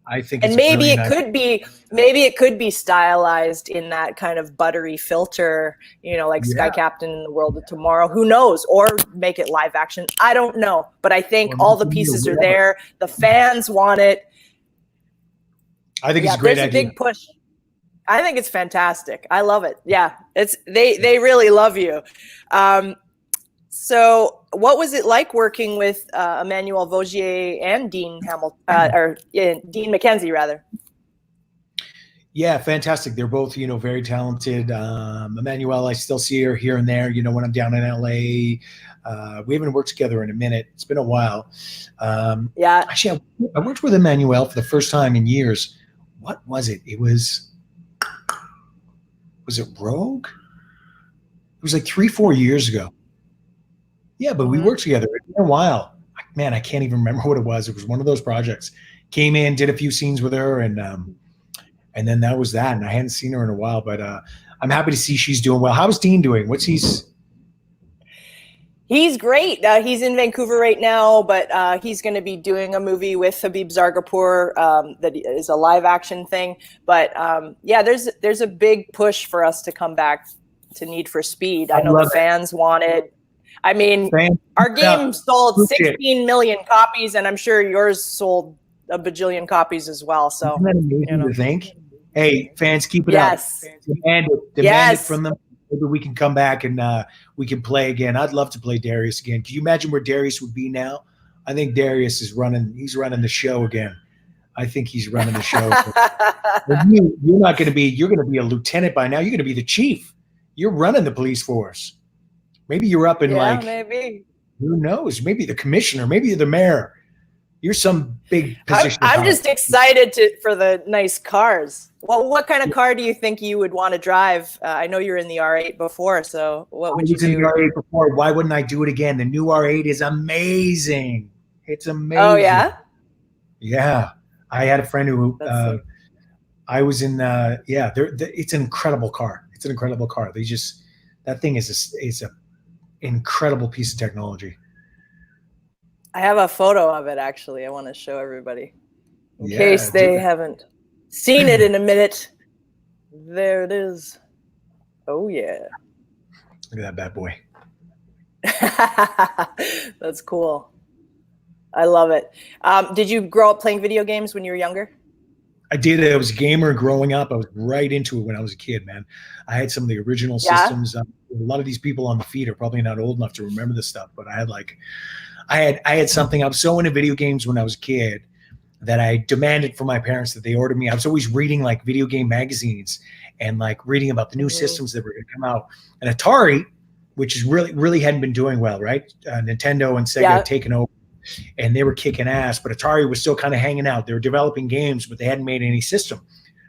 I think, and maybe it could be stylized in that kind of buttery filter, like Sky Captain in the World of Tomorrow. Who knows? Or make it live action. I don't know, but I think all the pieces are there. The fans want it. I think it's a great idea. There's a big push. I think it's fantastic. I love it. Yeah, they really love you. So what was it like working with Emmanuel Vaugier and Dean McKenzie, rather? Yeah, fantastic. They're both, very talented. Emmanuel, I still see her here and there, when I'm down in LA. We haven't worked together in a minute. It's been a while. Yeah. Actually, I worked with Emmanuel for the first time in years. What was it? Was it Rogue? It was like 3-4 years ago. Yeah, but we worked together. It's been a while. Man, I can't even remember what it was. It was one of those projects. Came in, did a few scenes with her, and then that was that. And I hadn't seen her in a while, but I'm happy to see she's doing well. How's Dean doing? He's great. He's in Vancouver right now, but he's going to be doing a movie with Habib Zargarpur that is a live action thing. But yeah, there's a big push for us to come back to Need for Speed. I know the fans want it. I mean, our game sold 16 million copies, and I'm sure yours sold a bajillion copies as well. So, isn't that amazing to think? Hey, fans, keep it up. Demand it from them. Maybe we can come back and we can play again. I'd love to play Darius again. Can you imagine where Darius would be now? I think Darius is running the show again. I think he's running the show. You're not going to be, you're going to be a lieutenant by now. You're going to be the chief. You're running the police force. Maybe you're up in maybe. Who knows? Maybe the commissioner, maybe you're the mayor. You're some big position. I'm just excited for the nice cars. Well, what kind of car do you think you would want to drive? I know you're in the R8 before, so what would you do? I was in the R8 before. Why wouldn't I do it again? The new R8 is amazing. It's amazing. Oh, yeah? Yeah. I had a friend who I was in, it's an incredible car. It's an incredible car. That thing is a incredible piece of technology. I have a photo of it, actually. I want to show everybody in case they haven't seen it in a minute. There it is. Oh, yeah. Look at that bad boy. That's cool. I love it. Did you grow up playing video games when you were younger? I did. I was a gamer growing up. I was right into it when I was a kid, man. I had some of the original systems. A lot of these people on the feed are probably not old enough to remember this stuff, but I had something. I was so into video games when I was a kid that I demanded from my parents that they order me. I was always reading like video game magazines and like reading about the new systems that were going to come out. And Atari, which is really hadn't been doing well, right? Nintendo and Sega had taken over. And they were kicking ass, but Atari was still kind of hanging out. They were developing games, but they hadn't made any system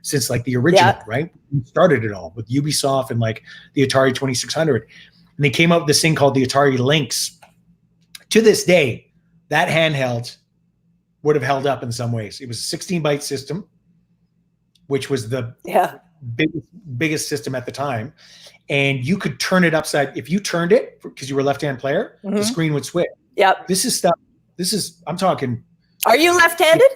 since like the original, right? We started it all with Ubisoft and like the Atari 2600. And they came up with this thing called the Atari Lynx. To this day, that handheld would have held up in some ways. It was a 16-byte system, which was the biggest system at the time. And you could turn it upside. If you turned it, because you were a left-hand player, the screen would switch. Yep. I'm talking. Are you left-handed?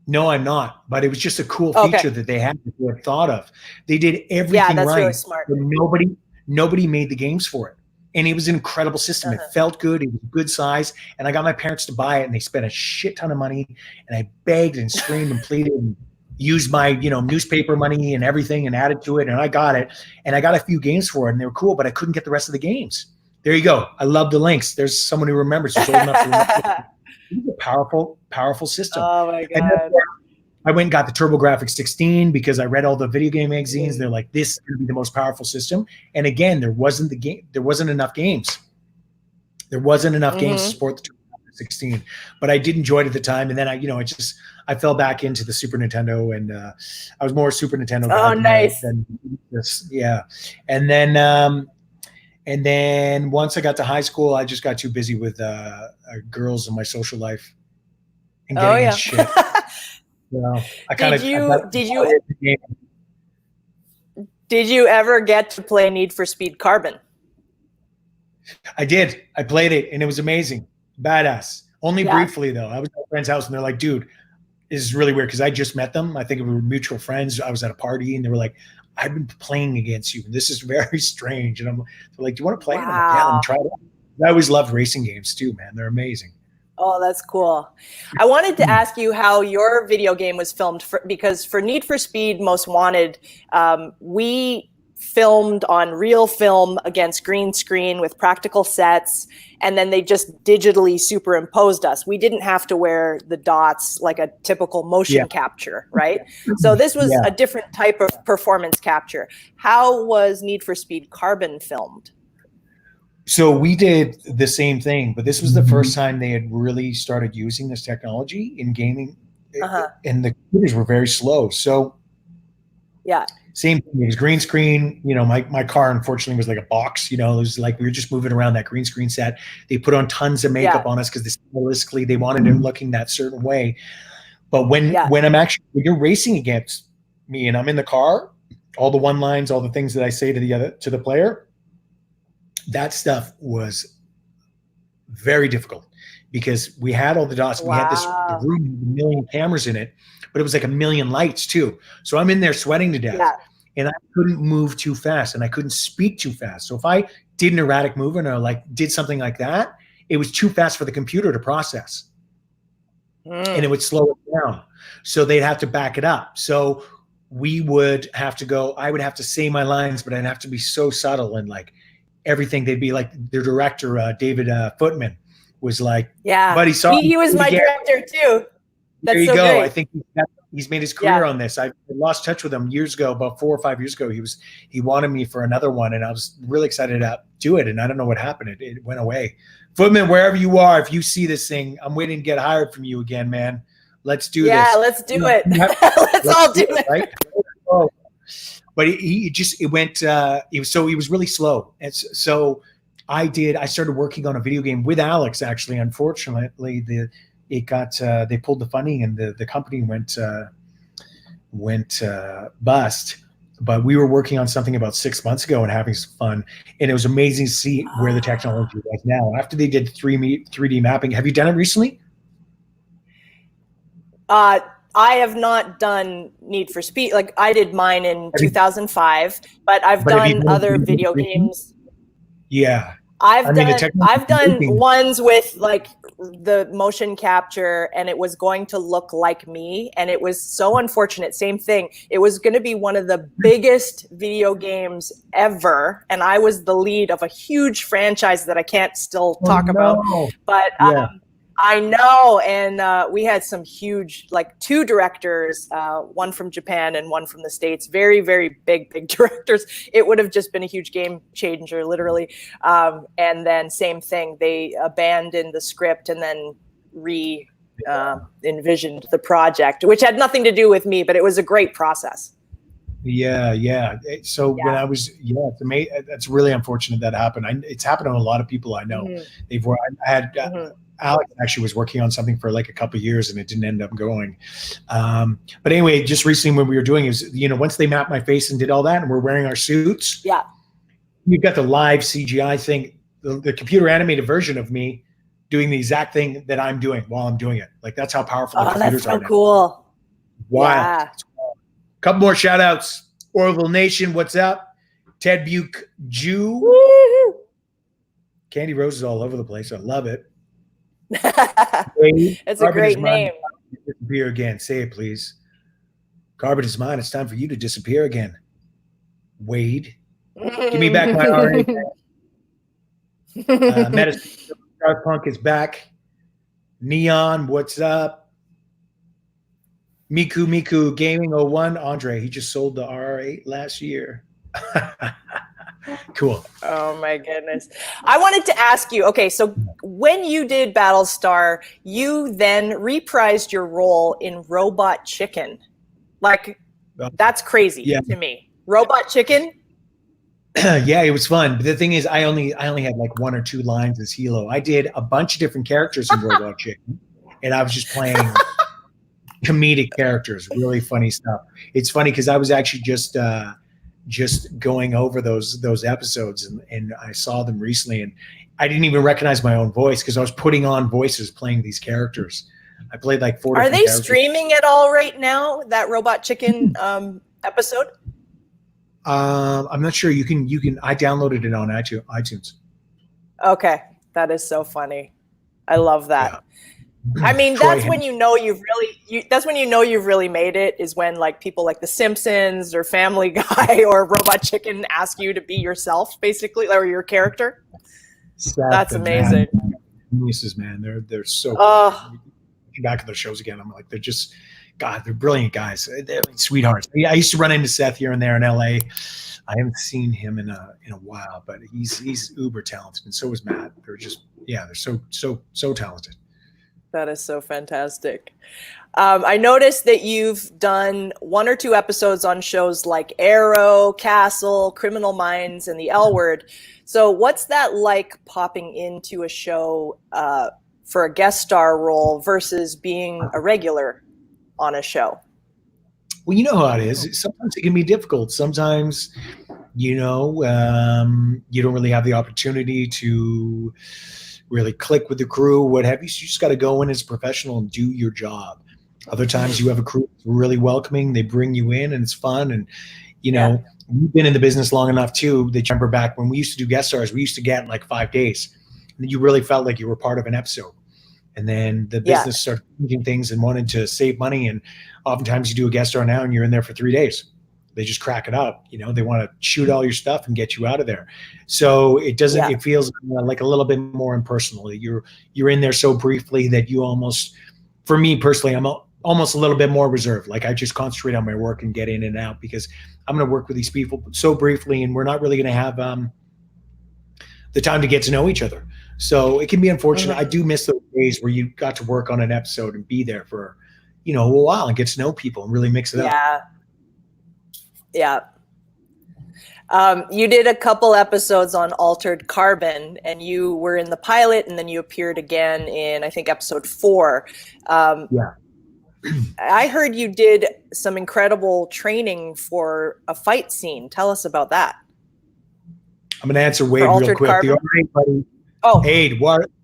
No, I'm not. But it was just a cool feature that they had thought of. They did everything right. Really smart. But nobody made the games for it. And it was an incredible system. It felt good. It was a good size. And I got my parents to buy it, and they spent a shit ton of money. And I begged and screamed and pleaded and used my, newspaper money and everything and added to it. And I got it. And I got a few games for it, and they were cool, but I couldn't get the rest of the games. There you go. I love the Lynx. There's someone who remembers. Who's old enough to remember. It's a powerful system. Oh my God. And I went and got the TurboGrafx 16 because I read all the video game magazines. They're like, this is going to be the most powerful system. And again, there wasn't enough games. There wasn't enough games to support the TurboGrafx 16. But I did enjoy it at the time. And then I fell back into the Super Nintendo, and I was more a Super Nintendo guy. Oh, nice. Than this. Yeah. And then once I got to high school, I just got too busy with girls in my social life and getting in shit. Did you ever get to play Need for Speed Carbon? I did. I played it, and it was amazing. Badass. Only briefly, though. I was at a friend's house, and they're like, dude, this is really weird, because I just met them. I think we were mutual friends. I was at a party, and they were like, I've been playing against you, and this is very strange. And I'm like, do you want to play it? I'm like, yeah, let me try it. I always loved racing games too, man. They're amazing. Oh, that's cool. I wanted to ask you how your video game was filmed, because for Need for Speed Most Wanted, we filmed on real film against green screen with practical sets, and then they just digitally superimposed us. We didn't have to wear the dots like a typical motion capture, right? So this was a different type of performance capture. How was Need for Speed Carbon filmed? So we did the same thing, but this was the first time they had really started using this technology in gaming, and the computers were very slow. So same thing. It was green screen. You know, my car unfortunately was like a box. You know, it was like we were just moving around that green screen set. They put on tons of makeup on us because stylistically they wanted it looking that certain way. But when when you're racing against me and I'm in the car, all the one lines, all the things that I say to the player, that stuff was very difficult because we had all the dots. We had the room with a million cameras in it, but it was like a million lights too. So I'm in there sweating to death, and I couldn't move too fast, and I couldn't speak too fast. So if I did an erratic movement or like did something like that, it was too fast for the computer to process, and it would slow it down. So they'd have to back it up. So we would have to go. I would have to say my lines, but I'd have to be so subtle and like everything. They'd be like the director, David Footman, was like, buddy, he was my director too. There you go. Great. I think he's made his career on this. I lost touch with him years ago, about 4 or 5 years ago. He wanted me for another one, and I was really excited to do it. And I don't know what happened. It went away. Footman, wherever you are, if you see this thing, I'm waiting to get hired from you again, man. Let's do this. Yeah, let's do it. Let's all do it. Right? But he was really slow. And so I started working on a video game with Alex, actually. Unfortunately, they pulled the funding and the company went bust. But we were working on something about 6 months ago and having some fun. And it was amazing to see where the technology was now. After they did 3D mapping, have you done it recently? I have not done Need for Speed. Like I did mine in 2005, but I've done other video games. Yeah. I've done ones with like the motion capture, and it was going to look like me, and it was so unfortunate. Same thing. It was going to be one of the biggest video games ever, and I was the lead of a huge franchise that I can't still talk about. But I know, and we had some huge, like 2 directors, one from Japan and one from the States, very, very big directors. It would have just been a huge game changer, literally. And then same thing, they abandoned the script and then envisioned the project, which had nothing to do with me, but it was a great process. Yeah. So when I was, it's amazing. It's really unfortunate that happened. It's happened to a lot of people I know. I had Alex actually was working on something for like a couple of years and it didn't end up going. But anyway, just recently when we were doing is, once they mapped my face and did all that and we're wearing our suits, you've got the live CGI thing, the computer animated version of me doing the exact thing that I'm doing while I'm doing it. Like that's how powerful the computers are now. Cool. Wow. Couple more shout outs. Orville Nation, what's up? Ted Buke Jew. Woo-hoo. Candy Roses all over the place. I love it. It's a great name. Disappear again. Say it, please. Carbon is mine. It's time for you to disappear again. Wade. Give me back my RA. Medicine. Punk is back. Neon, what's up? Miku Gaming 01. Andre, he just sold the R8 last year. Cool. Oh my goodness. I wanted to ask you, okay, so when you did Battlestar, you then reprised your role in Robot Chicken. Like, that's crazy to me. Robot Chicken? Yeah, it was fun. But the thing is, I only had like 1 or 2 lines as Helo. I did a bunch of different characters in Robot Chicken, and I was just playing comedic characters, really funny stuff. It's funny because I was actually just going over those episodes and I saw them recently and I didn't even recognize my own voice because I was putting on voices playing these characters. I played like 4 different characters. Are they streaming at all right now, that Robot Chicken episode? I'm not sure. You can I downloaded it on iTunes. Okay. That is so funny. I love that. I mean, Troy that's when you know that's when you know you've really made it, is when like people like The Simpsons or Family Guy or Robot Chicken ask you to be yourself, basically, or your character. That's amazing. Geniuses, man. They're so Oh, good. Back at their shows again, I'm like, they're just, God, they're brilliant guys. They're sweethearts. I used to run into Seth here and there in LA. I haven't seen him in a while, but he's uber talented, and so is Matt. They're just, they're so talented. that is so fantastic. I noticed that you've done 1 or 2 episodes on shows like Arrow, Castle, Criminal Minds, and The L Word. So what's that like, popping into a show for a guest star role versus being a regular on a show? Well, you know how it is. Sometimes it can be difficult. Sometimes, you don't really have the opportunity to really click with the crew, what have you. So you just got to go in as a professional and do your job. Other times you have a crew that's really welcoming. They bring you in and it's fun. And, we've been in the business long enough too that you remember back when we used to do guest stars, we used to get like 5 days. And you really felt like you were part of an episode. And then the business started changing things and wanted to save money. And oftentimes you do a guest star now and you're in there for 3 days. They just crack it up. They want to shoot all your stuff and get you out of there. So it doesn't, it feels like a little bit more impersonal. You're in there so briefly that you almost, for me personally, I'm almost a little bit more reserved. Like I just concentrate on my work and get in and out because I'm going to work with these people so briefly and we're not really going to have the time to get to know each other. So it can be unfortunate. I do miss those days where you got to work on an episode and be there for, a while and get to know people and really mix it up. Yeah. You did a couple episodes on Altered Carbon, and you were in the pilot, and then you appeared again in, I think, episode 4. I heard you did some incredible training for a fight scene. Tell us about that. I'm going to answer Wade real quick. Carbon? The R8 buddy. Aid,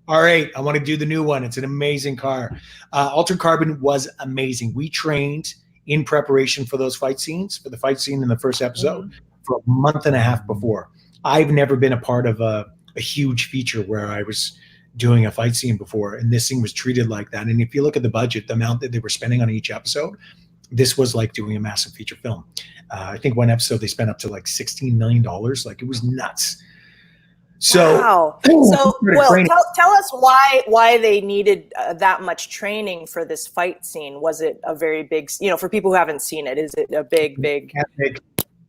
R8. I want to do the new one. It's an amazing car. Altered Carbon was amazing. We trained in preparation for those fight scenes, for the fight scene in the first episode, for a month and a half before. I've never been a part of a huge feature where I was doing a fight scene before, and this thing was treated like that. And if you look at the budget, the amount that they were spending on each episode, this was like doing a massive feature film. I think one episode they spent up to like $16 million. Like it was nuts. So, wow. So, well, tell us why they needed that much training for this fight scene. Was it a very big, for people who haven't seen it, is it a big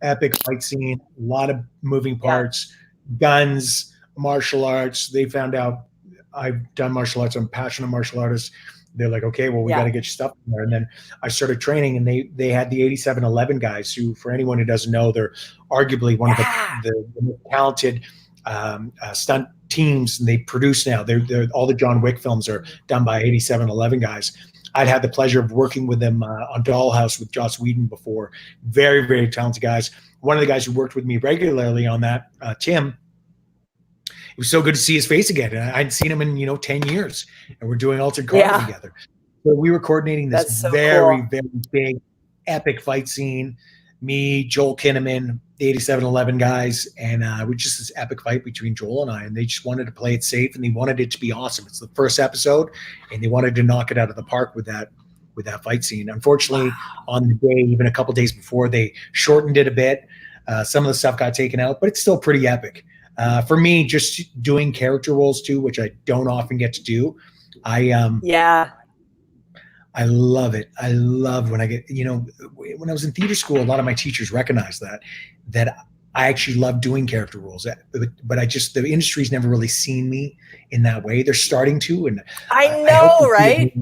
epic fight scene? A lot of moving parts, guns, martial arts. They found out I've done martial arts. I'm a passionate martial artist. They're like, okay, well, we got to get your stuff in there. And then I started training, and they had the 8711 guys who, for anyone who doesn't know, they're arguably one of the most talented stunt teams, and they produce now. They're all the John Wick films are done by 8711 guys. I'd had the pleasure of working with them on Dollhouse with Joss Whedon before. Very, very talented guys. One of the guys who worked with me regularly on that, Tim, it was so good to see his face again. And I'd seen him in 10 years, and we're doing Altered Carbon together. So we were coordinating this very big, epic fight scene. Me, Joel Kinnaman, the 8711 guys, and we just this epic fight between Joel and I, and they just wanted to play it safe, and they wanted it to be awesome. It's the first episode, and they wanted to knock it out of the park with that fight scene. Unfortunately, on the day, even a couple days before, they shortened it a bit. Some of the stuff got taken out, but it's still pretty epic. For me, just doing character roles too, which I don't often get to do. I love it. I love when I get, when I was in theater school, a lot of my teachers recognized that I actually love doing character roles, but the industry's never really seen me in that way. They're starting to, and I know, right?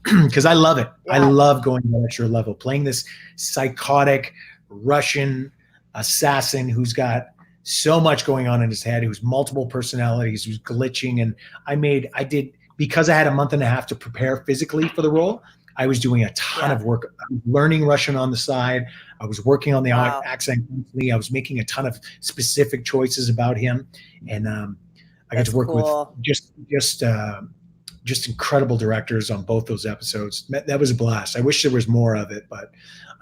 Because I love it. I love going to that extra level, playing this psychotic Russian assassin who's got so much going on in his head, who's multiple personalities, who's glitching. And I did, because I had a month and a half to prepare physically for the role, I was doing a ton of work. I was learning Russian on the side. I was working on the accent. I was making a ton of specific choices about him. And I got to work with just incredible directors on both those episodes. That was a blast. I wish there was more of it, but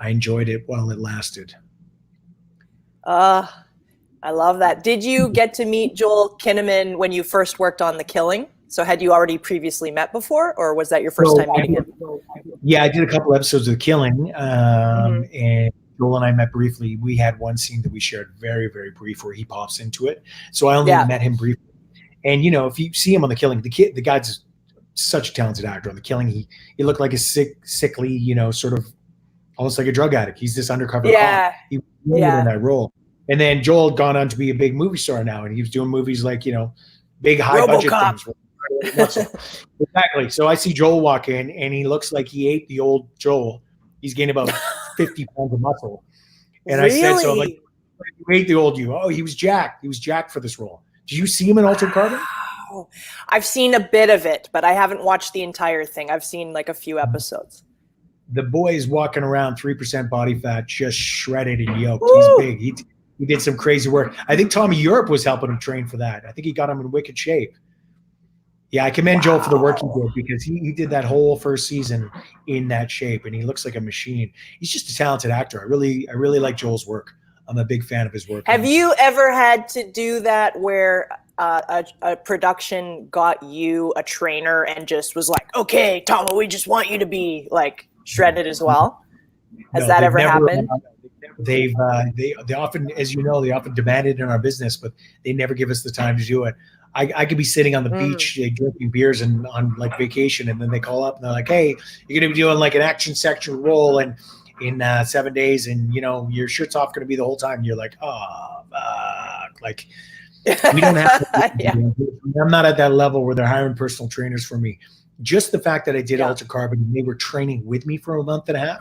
I enjoyed it while it lasted. I love that. Did you get to meet Joel Kinnaman when you first worked on The Killing? So had you already previously met before, or was that your first time meeting him? Yeah, I did a couple episodes of The Killing, and Joel and I met briefly. We had one scene that we shared very, very brief where he pops into it. So I only met him briefly. And, you know, if you see him on The Killing, the guy's such a talented actor. On The Killing, he looked like a sickly, you know, sort of almost like a drug addict. He's this undercover cop. He was in that role. And then Joel had gone on to be a big movie star now, and he was doing movies like, you know, big high budget things. Exactly. So I see Joel walk in, and he looks like he ate the old Joel. He's gained about 50 pounds of muscle. And I said, so I'm like, you ate the old you. Oh, he was jacked. He was jacked for this role. Did you see him in Altered Carbon? I've seen a bit of it, but I haven't watched the entire thing. I've seen like a few episodes. The boy is walking around 3% body fat, just shredded and yoked. Woo! He's big. He did some crazy work. I think Tommy Europe was helping him train for that. I think he got him in wicked shape. Yeah, I commend Joel for the work he did, because he did that whole first season in that shape, and he looks like a machine. He's just a talented actor. I really like Joel's work. I'm a big fan of his work. Have you ever had to do that where a production got you a trainer and just was like, okay, Tahmoh, we just want you to be like shredded as well? Has that ever happened? They often, as you know, they often demand it in our business, but they never give us the time to do it. I could be sitting on the beach drinking beers and on like vacation, and then they call up and they're like, hey, you're going to be doing like an action section role in 7 days, and you know your shirt's off going to be the whole time. And you're like, oh, like we don't have to, I'm not at that level where they're hiring personal trainers for me. Just the fact that I did Altered Carbon and they were training with me for a month and a half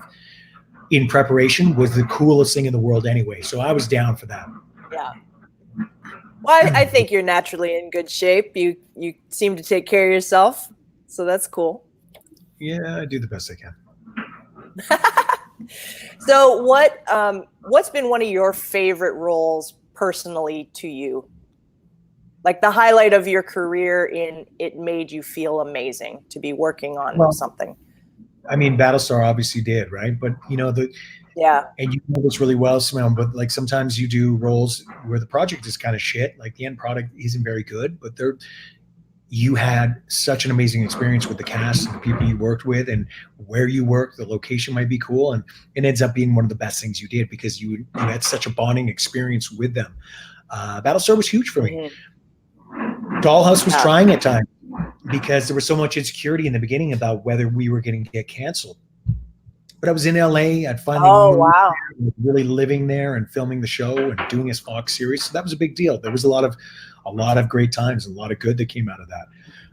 in preparation was the coolest thing in the world anyway. So I was down for that. Yeah. Well, I think you're naturally in good shape. You seem to take care of yourself, so that's cool. Yeah, I do the best I can. So what's been one of your favorite roles personally to you? Like the highlight of your career in it made you feel amazing to be working on something. I mean, Battlestar obviously did, right? But you know, and you know this really well, Simone, but like sometimes you do roles where the project is kind of shit, like the end product isn't very good, but you had such an amazing experience with the cast and the people you worked with and where you worked, the location might be cool, and it ends up being one of the best things you did because you had such a bonding experience with them. Battlestar was huge for me. Dollhouse was trying at times because there was so much insecurity in the beginning about whether we were going to get canceled. But I was in LA. I'd finally really living there and filming the show and doing his Fox series. So that was a big deal. There was a lot of great times, a lot of good that came out of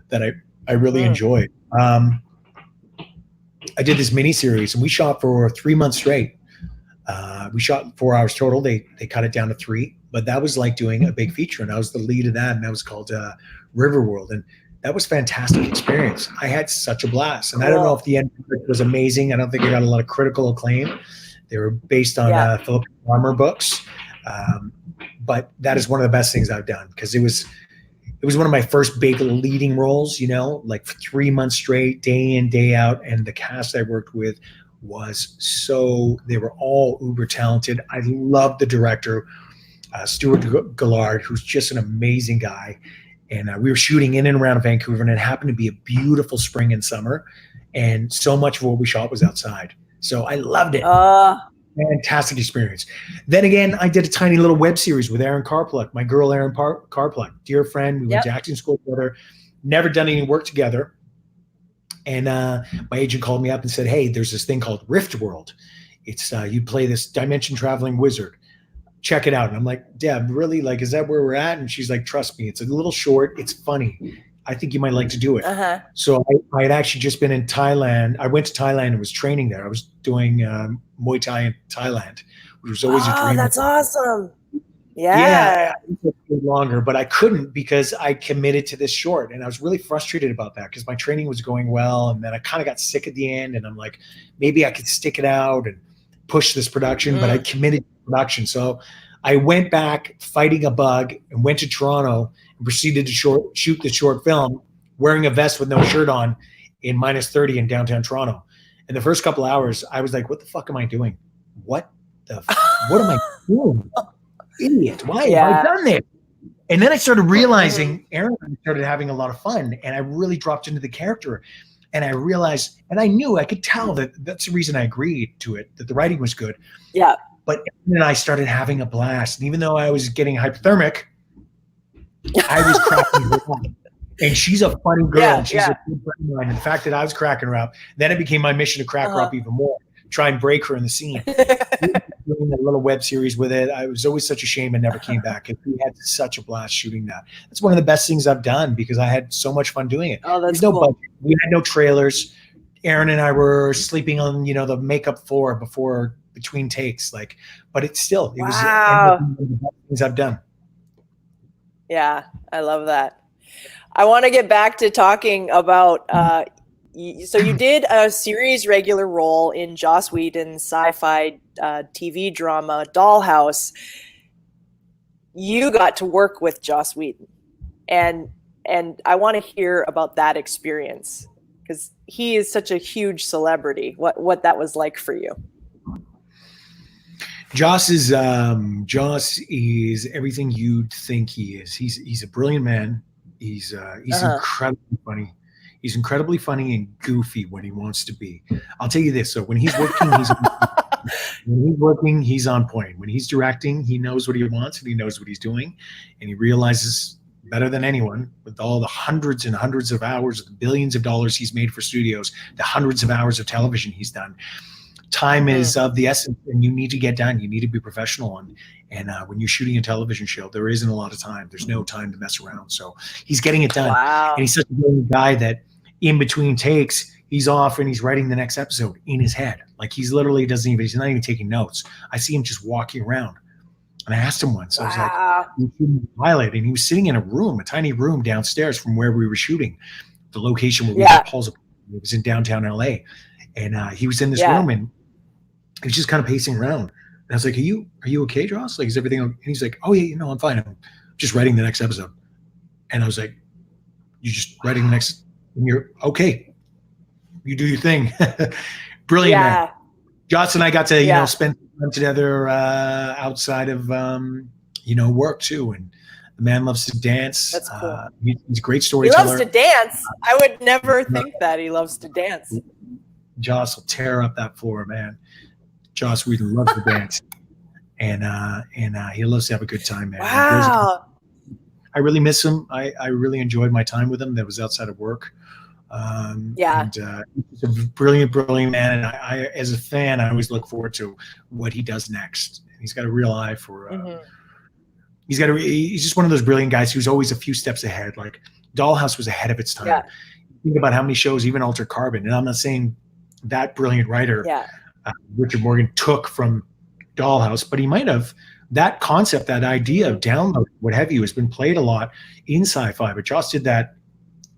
that I really enjoyed. I did this mini series and we shot for 3 months straight. We shot 4 hours total. They cut it down to 3, but that was like doing a big feature, and I was the lead of that, and that was called Riverworld, and that was a fantastic experience. I had such a blast, and I don't know if the end was amazing. I don't think it got a lot of critical acclaim. They were based on Philip Farmer books, but that is one of the best things I've done because it was one of my first big leading roles. You know, like for 3 months straight, day in, day out, and the cast I worked with they were all uber talented. I loved the director, Stuart Gillard, who's just an amazing guy. And we were shooting in and around Vancouver, and it happened to be a beautiful spring and summer. And so much of what we shot was outside. So I loved it. Fantastic experience. Then again, I did a tiny little web series with Erin Carpluck, my girl Erin Carpluck, dear friend. We went to acting school together, never done any work together. And my agent called me up and said, hey, there's this thing called Rift World. It's you play this dimension traveling wizard. Check it out. And I'm like, Deb, really? Like, is that where we're at? And she's like, trust me, it's a little short. It's funny. I think you might like to do it. So I had actually just been in Thailand. I went to Thailand and was training there. I was doing Muay Thai in Thailand, which was always a dream. Oh, that's awesome. Yeah, it took longer, but I couldn't because I committed to this short, and I was really frustrated about that because my training was going well, and then I kind of got sick at the end, and I'm like, maybe I could stick it out and push this production, but I committed to production. So I went back fighting a bug and went to Toronto and proceeded to shoot the short film wearing a vest with no shirt on in -30 in downtown Toronto. And the first couple hours, I was like, what the fuck am I doing? What am I doing? Idiot. Why have I done this? And then I started realizing Aaron and I started having a lot of fun, and I really dropped into the character. And I realized, and I knew, I could tell that that's the reason I agreed to it, that the writing was good. Yeah. But then I started having a blast. And even though I was getting hypothermic, I was cracking her up. And she's a funny girl. Yeah, and she's a good friend of mine. And the fact that I was cracking her up, then it became my mission to crack her up even more, try and break her in the scene. Doing a little web series with it. I was always such a shame and never came back. And we had such a blast shooting that. That's one of the best things I've done because I had so much fun doing it. Oh, that's There's no cool. budget. We had no trailers. Aaron and I were sleeping on, the makeup floor between takes. But it was one of the best things I've done. Yeah, I love that. I want to get back to talking about so you did a series regular role in Joss Whedon's sci-fi TV drama Dollhouse. You got to work with Joss Whedon, and I want to hear about that experience because he is such a huge celebrity. What that was like for you? Joss is everything you'd think he is. He's a brilliant man. He's incredibly funny. He's incredibly funny and goofy when he wants to be. I'll tell you this. So when he's working, he's on point. When he's directing, he knows what he wants and he knows what he's doing. And he realizes better than anyone, with all the hundreds and hundreds of hours, the billions of dollars he's made for studios, the hundreds of hours of television he's done. Time is of the essence, and you need to get done. You need to be professional. And when you're shooting a television show, there isn't a lot of time. There's no time to mess around. So he's getting it done. Wow. And he's such a brilliant guy that in between takes, he's off and he's writing the next episode in his head. He's literally he's not even taking notes. I see him just walking around. And I asked him once, I was like, "You shooting the pilot?" And he was sitting in a tiny room downstairs from where we were shooting, the location where we had Paul's. It was in downtown LA. And he was in this room and he was just kind of pacing around. And I was like, are you okay, Joss? Is everything okay? And he's like, oh yeah, I'm fine. I'm just writing the next episode. And I was like, you're just writing the next, and you're okay. You do your thing. Brilliant, man. Joss and I got to, spend time together outside of, work too. And the man loves to dance. That's cool. He's a great storyteller. He loves to dance. I would never think that he loves to dance. Joss will tear up that floor, man. Joss Whedon loves to dance, and he loves to have a good time, man. Wow. I really miss him. I really enjoyed my time with him. That was outside of work. And he's a brilliant man. And I, as a fan, I always look forward to what he does next. He's got a real eye for. He's just one of those brilliant guys who's always a few steps ahead. Dollhouse was ahead of its time. Think about how many shows, even Altered Carbon, and I'm not saying that brilliant writer. Richard Morgan took from Dollhouse, but he might have. That concept, that idea of download, what have you, has been played a lot in sci-fi, but Joss did that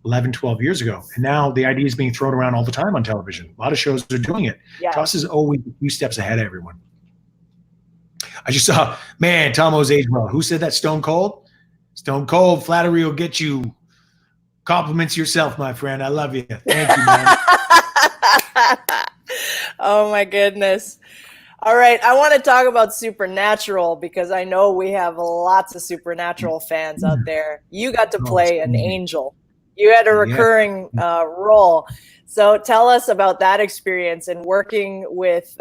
11, 12 years ago. And now the idea is being thrown around all the time on television. A lot of shows are doing it. Joss is always a few steps ahead of everyone. I just saw, man, Tahmoh's age well. Who said that? Stone Cold? Stone Cold, flattery will get you. Compliments yourself, my friend. I love you. Thank you, man. Oh my goodness. All right, I want to talk about Supernatural because I know we have lots of Supernatural fans out there. You got to play an angel. You had a recurring role. So tell us about that experience and working with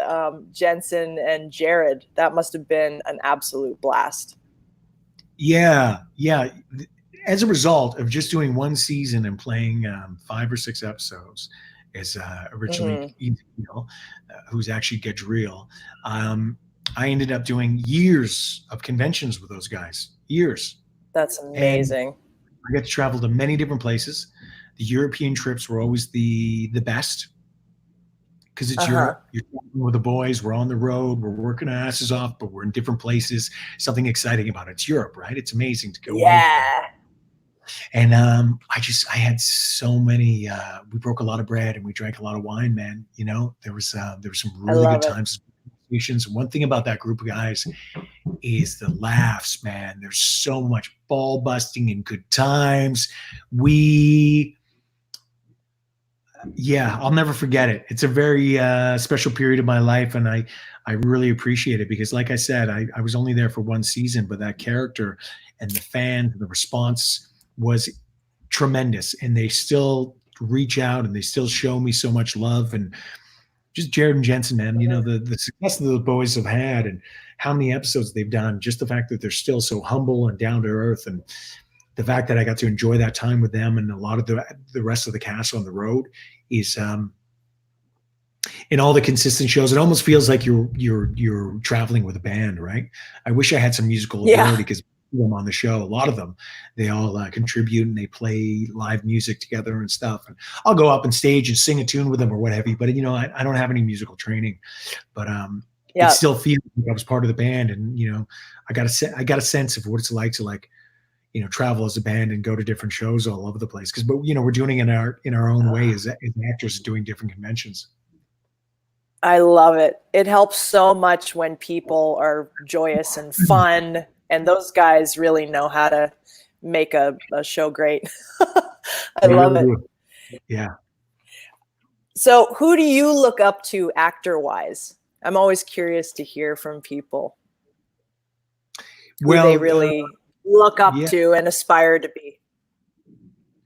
Jensen and Jared. That must have been an absolute blast. Yeah. As a result of just doing one season and playing 5 or 6 episodes, as originally who's actually Gadreel, I ended up doing years of conventions with those guys. Years. That's amazing. And I got to travel to many different places. The European trips were always the best because it's Europe. You're traveling with the boys. We're on the road. We're working our asses off, but we're in different places. Something exciting about it. It's Europe, right? It's amazing to go. Yeah. And I had so many. We broke a lot of bread and we drank a lot of wine, man. There was some really good times. One thing about that group of guys is the laughs, man. There's so much ball busting and good times. Yeah, I'll never forget it. It's a very special period of my life, and I really appreciate it because, like I said, I was only there for one season, but that character and the fans, the response was tremendous, and they still reach out and they still show me so much love. And just Jared and Jensen, man, you know, the success that the boys have had and how many episodes they've done, just the fact that they're still so humble and down to earth, and the fact that I got to enjoy that time with them and a lot of the rest of the cast on the road is in all the consistent shows. It almost feels like you're traveling with a band, right? I wish I had some musical ability because them on the show, a lot of them, they all contribute and they play live music together and stuff. And I'll go up on stage and sing a tune with them or what have you. But you know, I don't have any musical training, but it still feels like I was part of the band. And you know, I got a sense of what it's like to you know, travel as a band and go to different shows all over the place. Because, but you know, we're doing it in our own way as actors doing different conventions. I love it. It helps so much when people are joyous and fun, and those guys really know how to make a show great. I love it. Yeah. So who do you look up to actor-wise? I'm always curious to hear from people who they really look up to and aspire to be.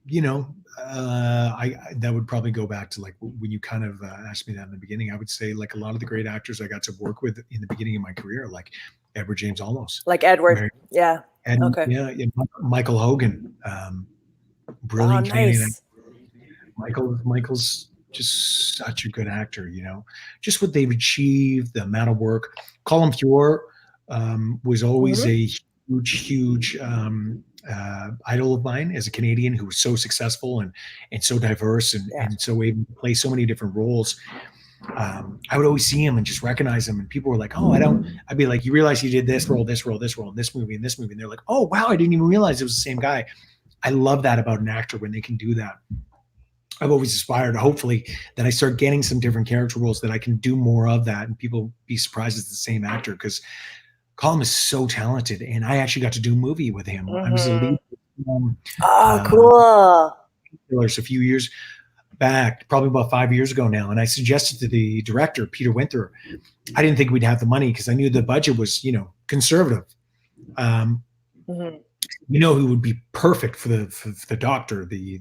You know, that would probably go back to like when you kind of asked me that in the beginning. I would say like a lot of the great actors I got to work with in the beginning of my career, like Edward James Olmos. Like Edward, yeah. Okay. Yeah, Michael Hogan, brilliant Canadian actor. Michael's just such a good actor, you know. Just what they've achieved, the amount of work. Colin Feore was always a huge idol of mine as a Canadian who was so successful and so diverse and so able to play so many different roles. I would always see him and just recognize him, and people were like, "Oh, I'd be like, you realize you did this role, this role, this role, in this movie, and this movie," and they're like, "Oh, wow, I didn't even realize it was the same guy." I love that about an actor when they can do that. I've always aspired, hopefully, that I start getting some different character roles that I can do more of that, and people be surprised it's the same actor because Colin is so talented, and I actually got to do a movie with him. I was a lead. Cool. A few years back, probably about 5 years ago now, and I suggested to the director, Peter Winther, I didn't think we'd have the money because I knew the budget was, you know, conservative. You know who would be perfect for the doctor, the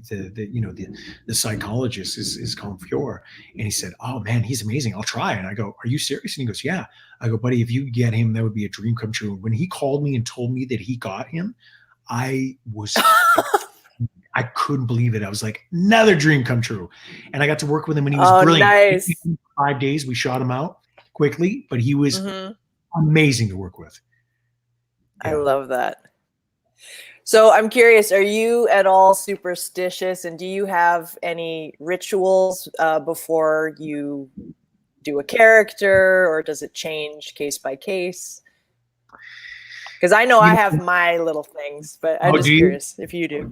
psychologist is Colin Feore. And he said, "Oh man, he's amazing. I'll try." And I go, "Are you serious?" And he goes, "Yeah." I go, "Buddy, if you get him, that would be a dream come true." When he called me and told me that he got him, I was I couldn't believe it. I was like, another dream come true. And I got to work with him and he was brilliant. Nice. 5 days, we shot him out quickly, but he was amazing to work with. Yeah. I love that. So I'm curious, are you at all superstitious, and do you have any rituals before you do a character, or does it change case by case? Because I know I have my little things, but I'm just curious if you do.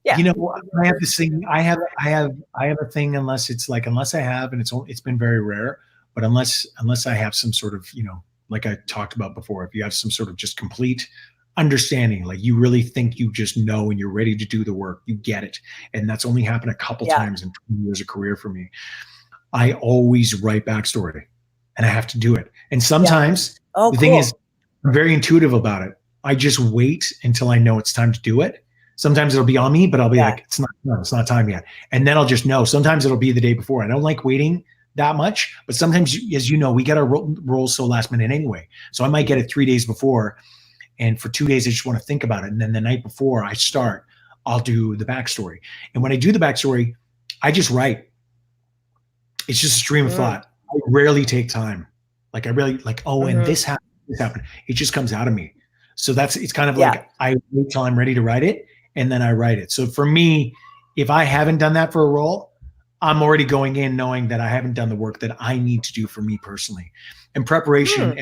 Yeah. You know, I have this thing. I have a thing unless I have, and it's been very rare, but unless I have some sort of, you know, like I talked about before, if you have some sort of just complete understanding, like you really think you just know and you're ready to do the work, you get it. And that's only happened a couple times in 20 years of career for me. I always write backstory and I have to do it. And sometimes the thing is, I'm very intuitive about it. I just wait until I know it's time to do it. Sometimes it'll be on me, but I'll be like, it's not time yet. And then I'll just know. Sometimes it'll be the day before. I don't like waiting that much, but sometimes, as you know, we get our roles so last minute anyway. So I might get it 3 days before. And for 2 days, I just want to think about it. And then the night before I start, I'll do the backstory. And when I do the backstory, I just write. It's just a stream of thought. I rarely take time. Like I really like, and this happened. It just comes out of me. So it's kind of like I wait till I'm ready to write it and then I write it. So for me, if I haven't done that for a role, I'm already going in knowing that I haven't done the work that I need to do for me personally. And preparation,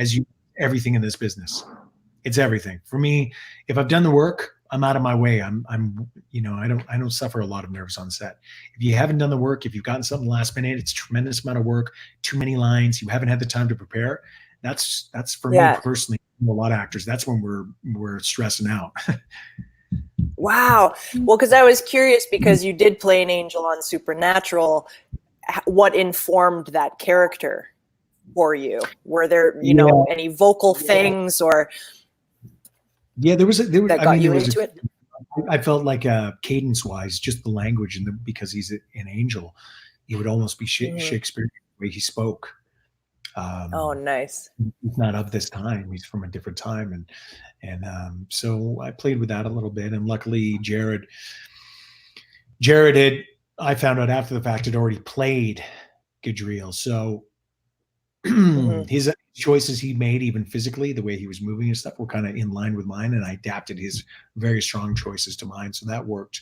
everything in this business, it's everything for me. If I've done the work, I'm out of my way. I'm I don't suffer a lot of nerves on set. If you haven't done the work, if you've gotten something last minute, it's a tremendous amount of work, too many lines, you haven't had the time to prepare. That's for me personally, a lot of actors, that's when we're stressing out. Wow. Well, because I was curious because you did play an angel on Supernatural. What informed that character for you? Were there, you know, any vocal things or there was that got you into it? I felt like cadence wise, just the language, and because he's an angel, it would almost be Shakespeare the way he spoke. Oh, nice. He's not of this time. He's from a different time, and so I played with that a little bit. And luckily, Jared had, I found out after the fact, had already played Gadreel. So his choices he made, even physically, the way he was moving and stuff, were kind of in line with mine, and I adapted his very strong choices to mine, so that worked.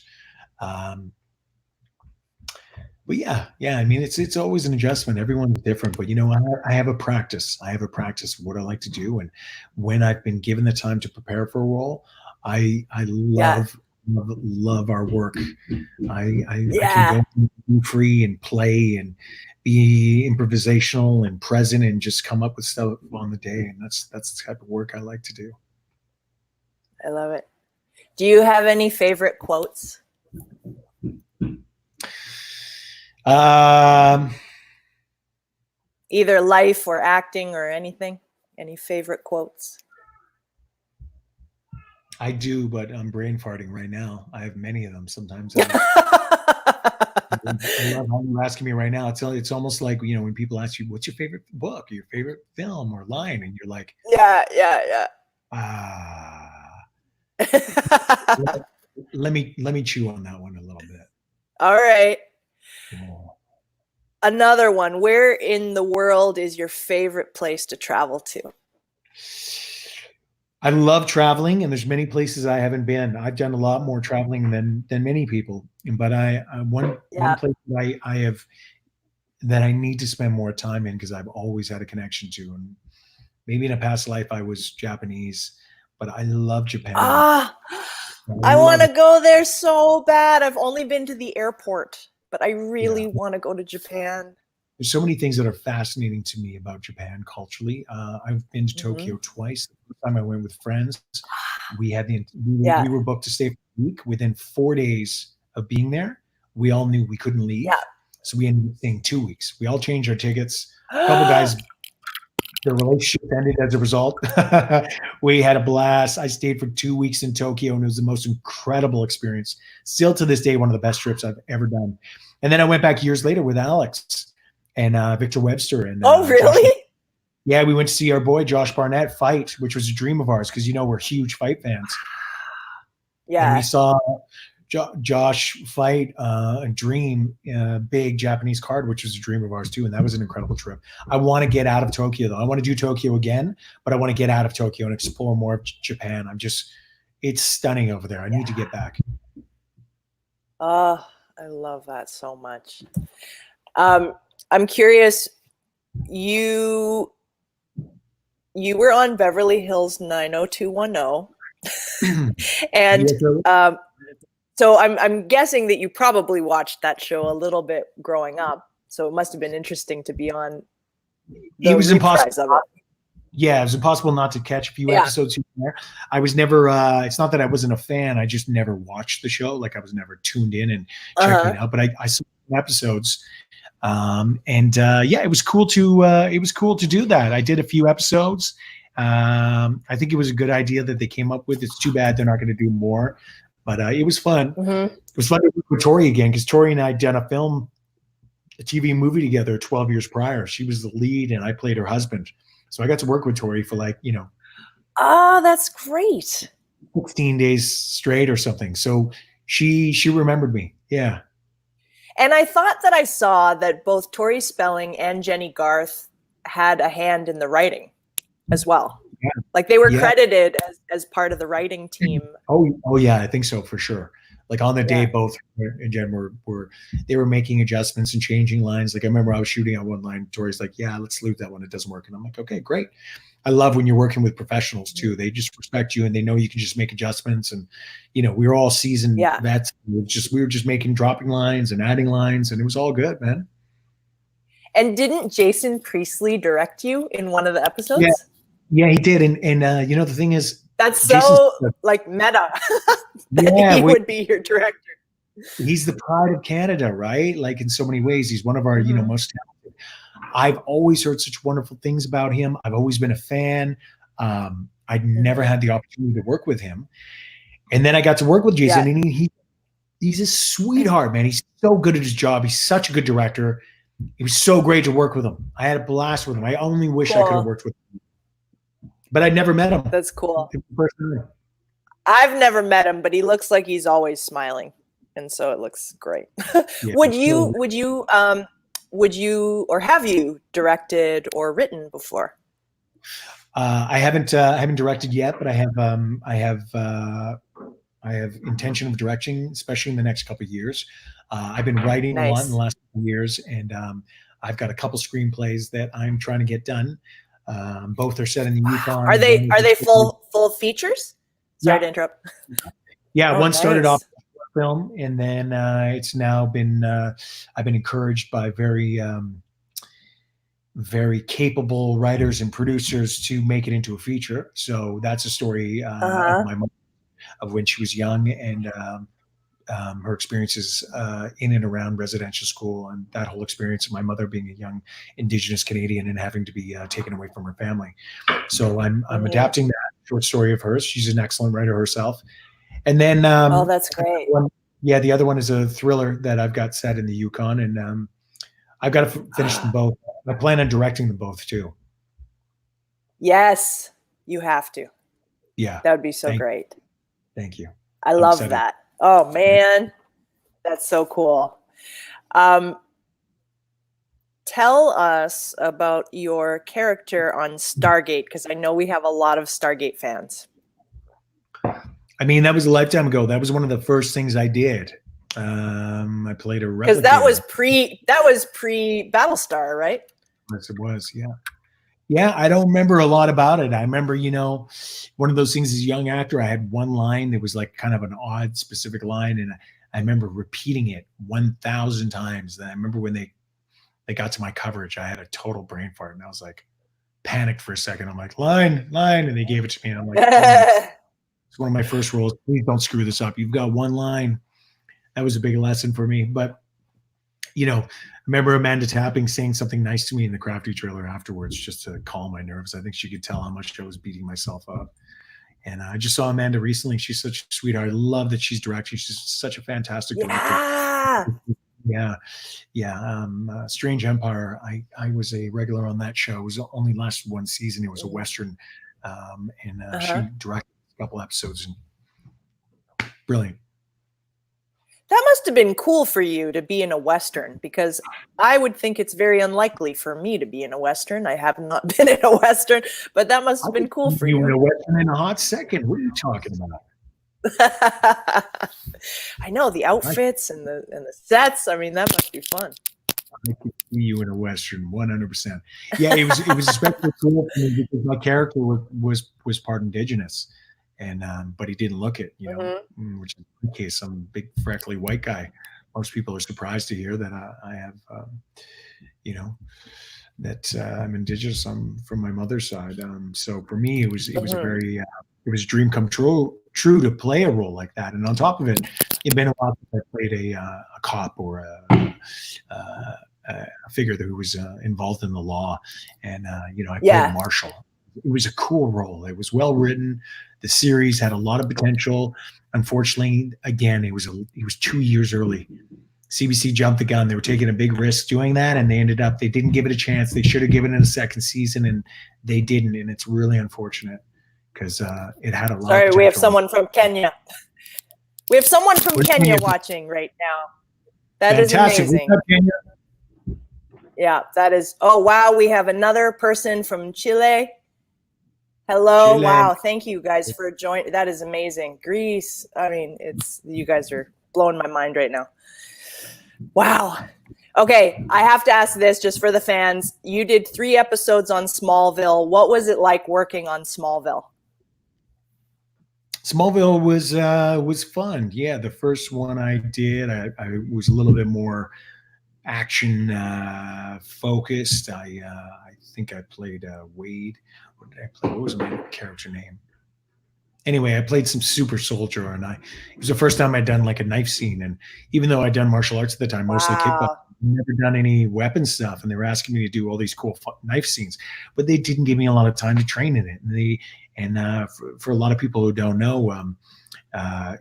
But yeah, I mean, it's always an adjustment. Everyone's different, but you know, I have a practice. I have a practice of what I like to do, and when I've been given the time to prepare for a role, I love our work. I can go be free and play and be improvisational and present and just come up with stuff on the day, and that's the type of work I like to do. I love it. Do you have any favorite quotes? Either life or acting or anything. Any favorite quotes? I do, but I'm brain farting right now. I have many of them. Sometimes I love how you're asking me right now. It's almost like, you know, when people ask you, what's your favorite book or your favorite film or line? And you're like, let me chew on that one a little bit. All right. Another one. Where in the world is your favorite place to travel to? I love traveling, and there's many places I haven't been. I've done a lot more traveling than many people, but one place that I need to spend more time in, because I've always had a connection to, and maybe in a past life I was Japanese, but I love Japan. I want to go there so bad. I've only been to the airport, but I really want to go to Japan. There's so many things that are fascinating to me about Japan culturally. I've been to Tokyo twice. The first time I went with friends, we were booked to stay for a week. Within 4 days of being there, we all knew we couldn't leave. So we ended up staying 2 weeks. We all changed our tickets. A couple guys, their relationship ended as a result. We had a blast. I stayed for 2 weeks in Tokyo, and it was the most incredible experience. Still to this day, one of the best trips I've ever done. And then I went back years later with Alex and Victor Webster. And really? Yeah, we went to see our boy Josh Barnett fight, which was a dream of ours, because, you know, we're huge fight fans. Yeah. And we saw Josh fight a dream, big Japanese card, which was a dream of ours too. And that was an incredible trip. I want to get out of Tokyo, though. I want to do Tokyo again, but I want to get out of Tokyo and explore more of Japan. It's stunning over there. I need to get back. Oh, I love that so much. I'm curious, you were on Beverly Hills 90210. And so I'm guessing that you probably watched that show a little bit growing up. So it must have been interesting to be on the reprise of it. Yeah, it was impossible not to catch a few episodes here and there. I was never, it's not that I wasn't a fan, I just never watched the show. Like, I was never tuned in and checking it out, but I saw episodes. It was cool to do that. I did a few episodes. I think it was a good idea that they came up with. It's too bad they're not going to do more, but it was fun. It was fun to work with Tori again, because Tori and I had done a TV movie together 12 years prior. She was the lead and I played her husband. So I got to work with Tori for oh, that's great. 16 days straight or something. So she remembered me. Yeah. And I thought that I saw that both Tori Spelling and Jenny Garth had a hand in the writing as well. Yeah. Like, they were credited as part of the writing team. Oh yeah, I think so, for sure. Like, on the day, both and Jen were making adjustments and changing lines. Like, I remember I was shooting on one line. Tori's like, "Yeah, let's leave that one. It doesn't work." And I'm like, "Okay, great." I love when you're working with professionals too. They just respect you and they know you can just make adjustments. And, you know, we were all seasoned vets. We were just dropping lines and adding lines, and it was all good, man. And didn't Jason Priestley direct you in one of the episodes? Yeah, he did. And you know, the thing is, That's Jason's so like meta yeah, that he would be your director. he's the pride of Canada, right? Like in so many ways, he's one of our, Mhm. most talented. I've always heard such wonderful things about him. I've always been a fan. I'd never had the opportunity to work with him. And then I got to work with Jason, and he's a sweetheart, man. He's so good at his job. He's such a good director. It was so great to work with him. I had a blast with him. I only wish I could have worked with him. But I'd never met him. That's cool. Personally. I've never met him, but he looks like he's always smiling. And so it looks great. Yeah, would you or have you directed or written before? I haven't directed yet, but I have intention of directing, especially in the next couple of years. I've been writing a lot in the last couple of years, and I've got a couple screenplays that I'm trying to get done. Both are set in the Yukon. Are they full features? Sorry to interrupt. Yeah, one started off film, and then it's now been I've been encouraged by very capable writers and producers to make it into a feature. So that's a story of my mom, of when she was young, and her experiences in and around residential school, and that whole experience of my mother being a young Indigenous Canadian and having to be taken away from her family. So I'm adapting that short story of hers. She's an excellent writer herself. And then that's great. The other one is a thriller that I've got set in the Yukon, and I've got to finish them both. I plan on directing them both too. Yes, you have to. Yeah, that would be so great. Thank you. I love that. Oh man, that's so cool. Tell us about your character on Stargate, because I know we have a lot of Stargate fans. I mean, that was a lifetime ago. That was one of the first things I did. I played a replicator. Because that was pre Battlestar, right? Yes, it was. Yeah. Yeah, I don't remember a lot about it. I remember, one of those things as a young actor, I had one line that was like kind of an odd, specific line, and I remember repeating it 1,000 times. And I remember when they got to my coverage, I had a total brain fart, and I was like, panicked for a second. I'm like, line, and they gave it to me, and I'm like, oh, it's one of my first roles. Please don't screw this up. You've got one line. That was a big lesson for me. But, I remember Amanda Tapping saying something nice to me in the Crafty trailer afterwards, just to calm my nerves. I think she could tell how much I was beating myself up. And I just saw Amanda recently. She's such a sweetheart. I love that she's directing. She's such a fantastic director. Yeah. Strange Empire. I was a regular on that show. It was only lasted one season. It was a Western. And she directed a couple episodes. And brilliant. That must have been cool for you to be in a Western, because I would think it's very unlikely for me to be in a Western. I have not been in a Western, but that must have been cool for you. In a Western in a hot second. What are you talking about? I know, the outfits and the sets. I mean, that must be fun. I could see you in a Western, 100%. Yeah, it was especially cool for me because my character was part Indigenous. And but he didn't look it, which is the case. I'm a big freckly white guy. Most people are surprised to hear that I have, that I'm Indigenous. I'm from my mother's side. So for me, it was a very it was a dream come true to play a role like that. And on top of it, it'd been a while since I played a cop or a figure who was involved in the law, and I played a marshal. It was a cool role. It was well written. The series had a lot of potential. Unfortunately, again, it was 2 years early. CBC jumped the gun. They were taking a big risk doing that, and they didn't give it a chance. They should have given it a second season, and they didn't. And it's really unfortunate because it had a lot. Sorry, of we have someone from Kenya. We have someone from Kenya watching right now. That Fantastic. Is amazing. Yeah, that is. Oh wow, we have another person from Chile. Hello. Chile. Wow. Thank you guys for joining. That is amazing. Greece. I mean, you guys are blowing my mind right now. Wow. Okay. I have to ask this just for the fans. You did 3 episodes on Smallville. What was it like working on Smallville? Smallville was fun. Yeah. The first one I did, I was a little bit more action focused. I think I played Wade. What did I play? What was my character name? anyway, I played some super soldier, and it was the first time I'd done like a knife scene. And even though I'd done martial arts at the time, mostly kickboxing, never done any weapon stuff, and they were asking me to do all these cool knife scenes, but they didn't give me a lot of time to train in it. And for a lot of people who don't know,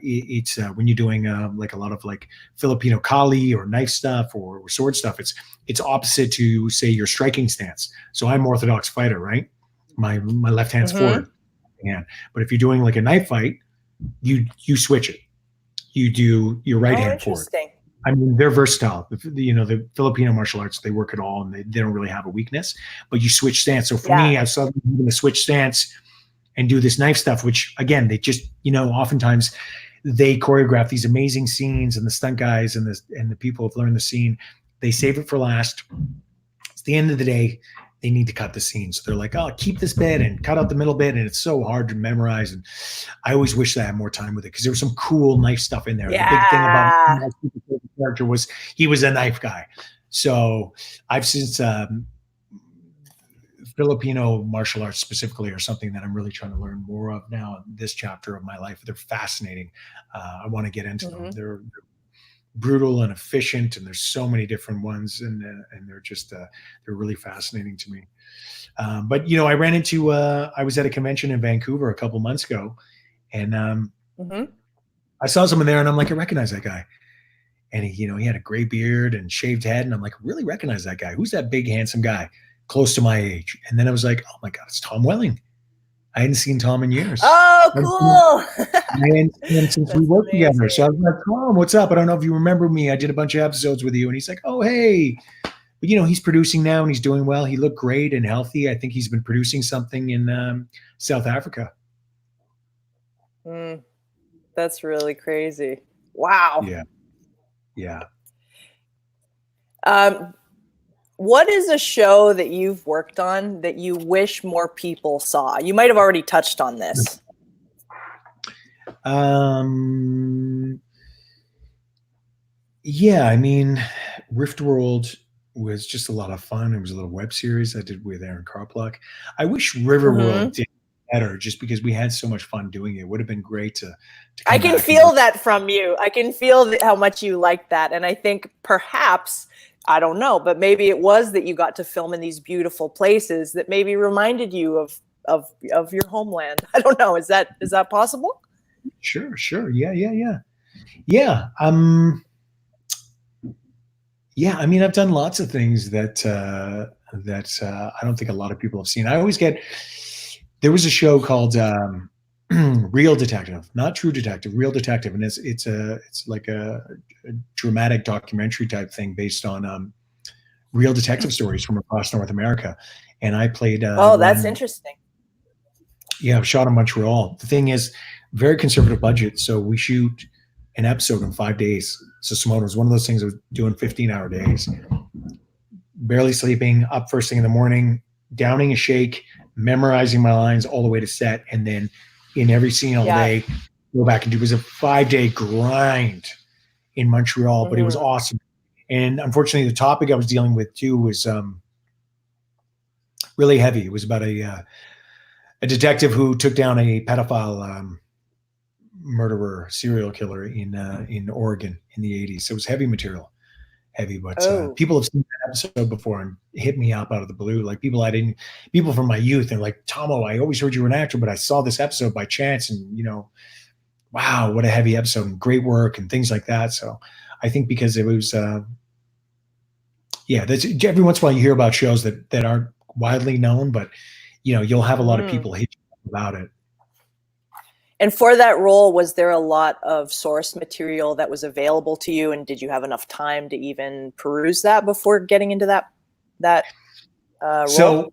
it's when you're doing like a lot of like Filipino kali or knife stuff or sword stuff, it's opposite to, say, your striking stance. So I'm orthodox fighter, right? My left hand's forward hand. But if you're doing like a knife fight, you switch it. You do your right hand forward. I mean, they're versatile. The Filipino martial arts, they work at all, and they don't really have a weakness. But you switch stance. So for me, I saw them going to switch stance and do this knife stuff, which again, they just, oftentimes they choreograph these amazing scenes, and the stunt guys and the people who've learned the scene, they save it for last. It's the end of the day. They need to cut the scene. So they're like, oh, keep this bit and cut out the middle bit. And it's so hard to memorize. And I always wish that I had more time with it, because there was some cool knife stuff in there. Yeah. The big thing about my character was he was a knife guy. So I've since Filipino martial arts specifically are something that I'm really trying to learn more of now in this chapter of my life. They're fascinating. I want to get into them. They're brutal and efficient, and there's so many different ones, and they're just they're really fascinating to me. But I ran into I was at a convention in Vancouver a couple months ago, and I saw someone there, and I'm like, I recognize that guy. And he had a gray beard and shaved head, and I'm like, I really recognize that guy. Who's that big handsome guy close to my age? And then I was like, oh my God, it's Tom Welling. I hadn't seen Tom in years. Oh, cool. And since we worked together. So I was like, Tom, what's up? I don't know if you remember me. I did a bunch of episodes with you. And he's like, oh, hey. But, he's producing now, and he's doing well. He looked great and healthy. I think he's been producing something in South Africa. That's really crazy. Wow. Yeah. What is a show that you've worked on that you wish more people saw? You might have already touched on this. Yeah, I mean, Rift World was just a lot of fun. It was a little web series I did with Aaron Carpluck. I wish Riverworld did better, just because we had so much fun doing it. It would have been great to I can feel that from you. I can feel how much you liked that. And I think perhaps, I don't know, but maybe it was that you got to film in these beautiful places that maybe reminded you of your homeland. I don't know. Is that possible? Sure. Yeah. Yeah. I mean, I've done lots of things that I don't think a lot of people have seen. There was a show called Real Detective, not True Detective, Real Detective, and it's like a dramatic documentary type thing based on real detective stories from across North America. And I played. That's interesting. Yeah, shot in Montreal. The thing is, very conservative budget, so we shoot an episode in 5 days. So Simone was one of those things that was doing 15-hour days, barely sleeping, up first thing in the morning, downing a shake, memorizing my lines all the way to set, and then in every scene all day, go back and do. It was a 5-day grind in Montreal, but it was awesome. And unfortunately, the topic I was dealing with too was really heavy. It was about a detective who took down a pedophile murderer, serial killer in Oregon in the 80s. So it was heavy material. But people have seen that episode before and hit me up out of the blue. Like people from my youth, and like, Tahmoh, I always heard you were an actor, but I saw this episode by chance, and wow, what a heavy episode, and great work and things like that. So I think because it was, that's every once in a while you hear about shows that aren't widely known, but you'll have a lot of people hit you about it. And for that role, was there a lot of source material that was available to you? And did you have enough time to even peruse that before getting into that role? So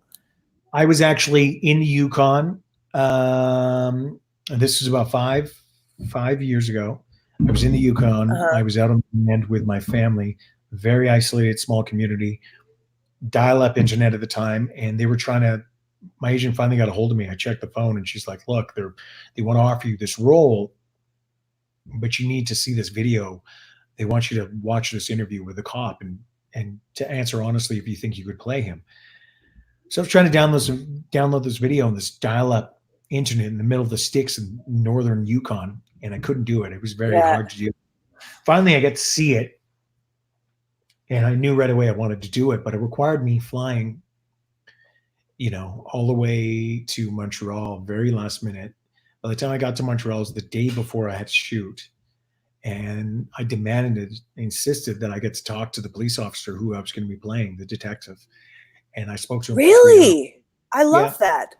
I was actually in the Yukon. This was about five years ago. I was in the Yukon. I was out on the land with my family, very isolated, small community, dial-up internet at the time. And they were my agent finally got a hold of me. I checked the phone, and she's like, look, they want to offer you this role, but you need to see this video. They want you to watch this interview with the cop and to answer honestly if you think you could play him. So I was trying to download this video on this dial-up internet in the middle of the sticks in northern Yukon, and I couldn't do it. It was very Yeah. hard to do. Finally, I got to see it, and I knew right away I wanted to do it, but it required me flying, all the way to Montreal, very last minute. By the time I got to Montreal, it was the day before I had to shoot. And I insisted that I get to talk to the police officer who I was going to be playing, the detective. And I spoke to him. Really? I love that.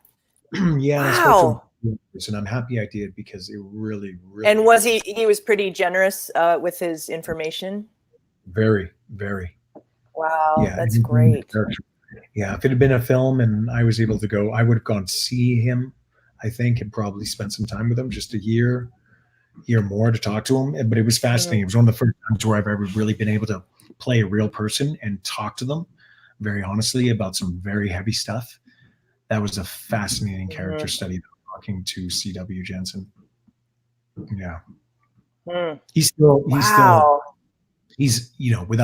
Yeah. Wow. And I spoke to him, and I'm happy I did, because it really, really. And was he was pretty generous with his information? Very, very. Wow. Yeah, That's great. Yeah. If it had been a film and I was able to go, I would have gone to see him, I think, and probably spent some time with him, just a year more to talk to him. But it was fascinating. It was one of the first times where I've ever really been able to play a real person and talk to them very honestly about some very heavy stuff. That was a fascinating character study, talking to C.W. Jensen. Yeah. He's without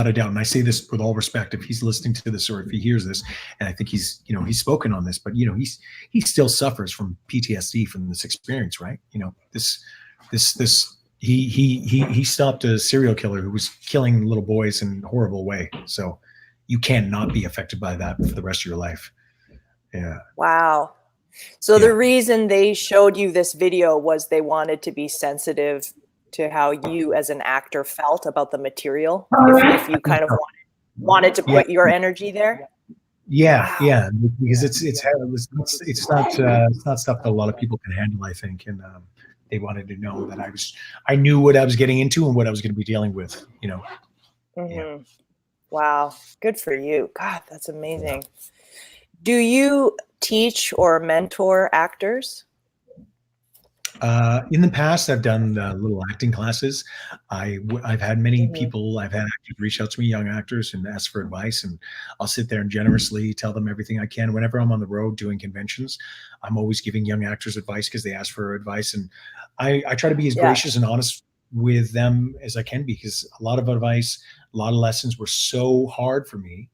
a doubt, and I say this with all respect, if he's listening to this or if he hears this, and I think he's spoken on this, but he still suffers from PTSD from this experience, right? He stopped a serial killer who was killing little boys in a horrible way. So you can't not be affected by that for the rest of your life. Yeah. Wow. So the reason they showed you this video was they wanted to be sensitive to how you as an actor felt about the material, if you kind of wanted to put your energy there. Yeah. Because it's not stuff that a lot of people can handle, I think, and they wanted to know that I knew what I was getting into and what I was going to be dealing with. Yeah. Wow, good for you. God, that's amazing. Do you teach or mentor actors? In the past, I've done little acting classes. I've had many people, I've had actors reach out to me, young actors, and ask for advice, and I'll sit there and generously tell them everything I can. Whenever I'm on the road doing conventions, I'm always giving young actors advice because they ask for advice, and I try to be as gracious and honest with them as I can, because a lot of advice, a lot of lessons were so hard for me.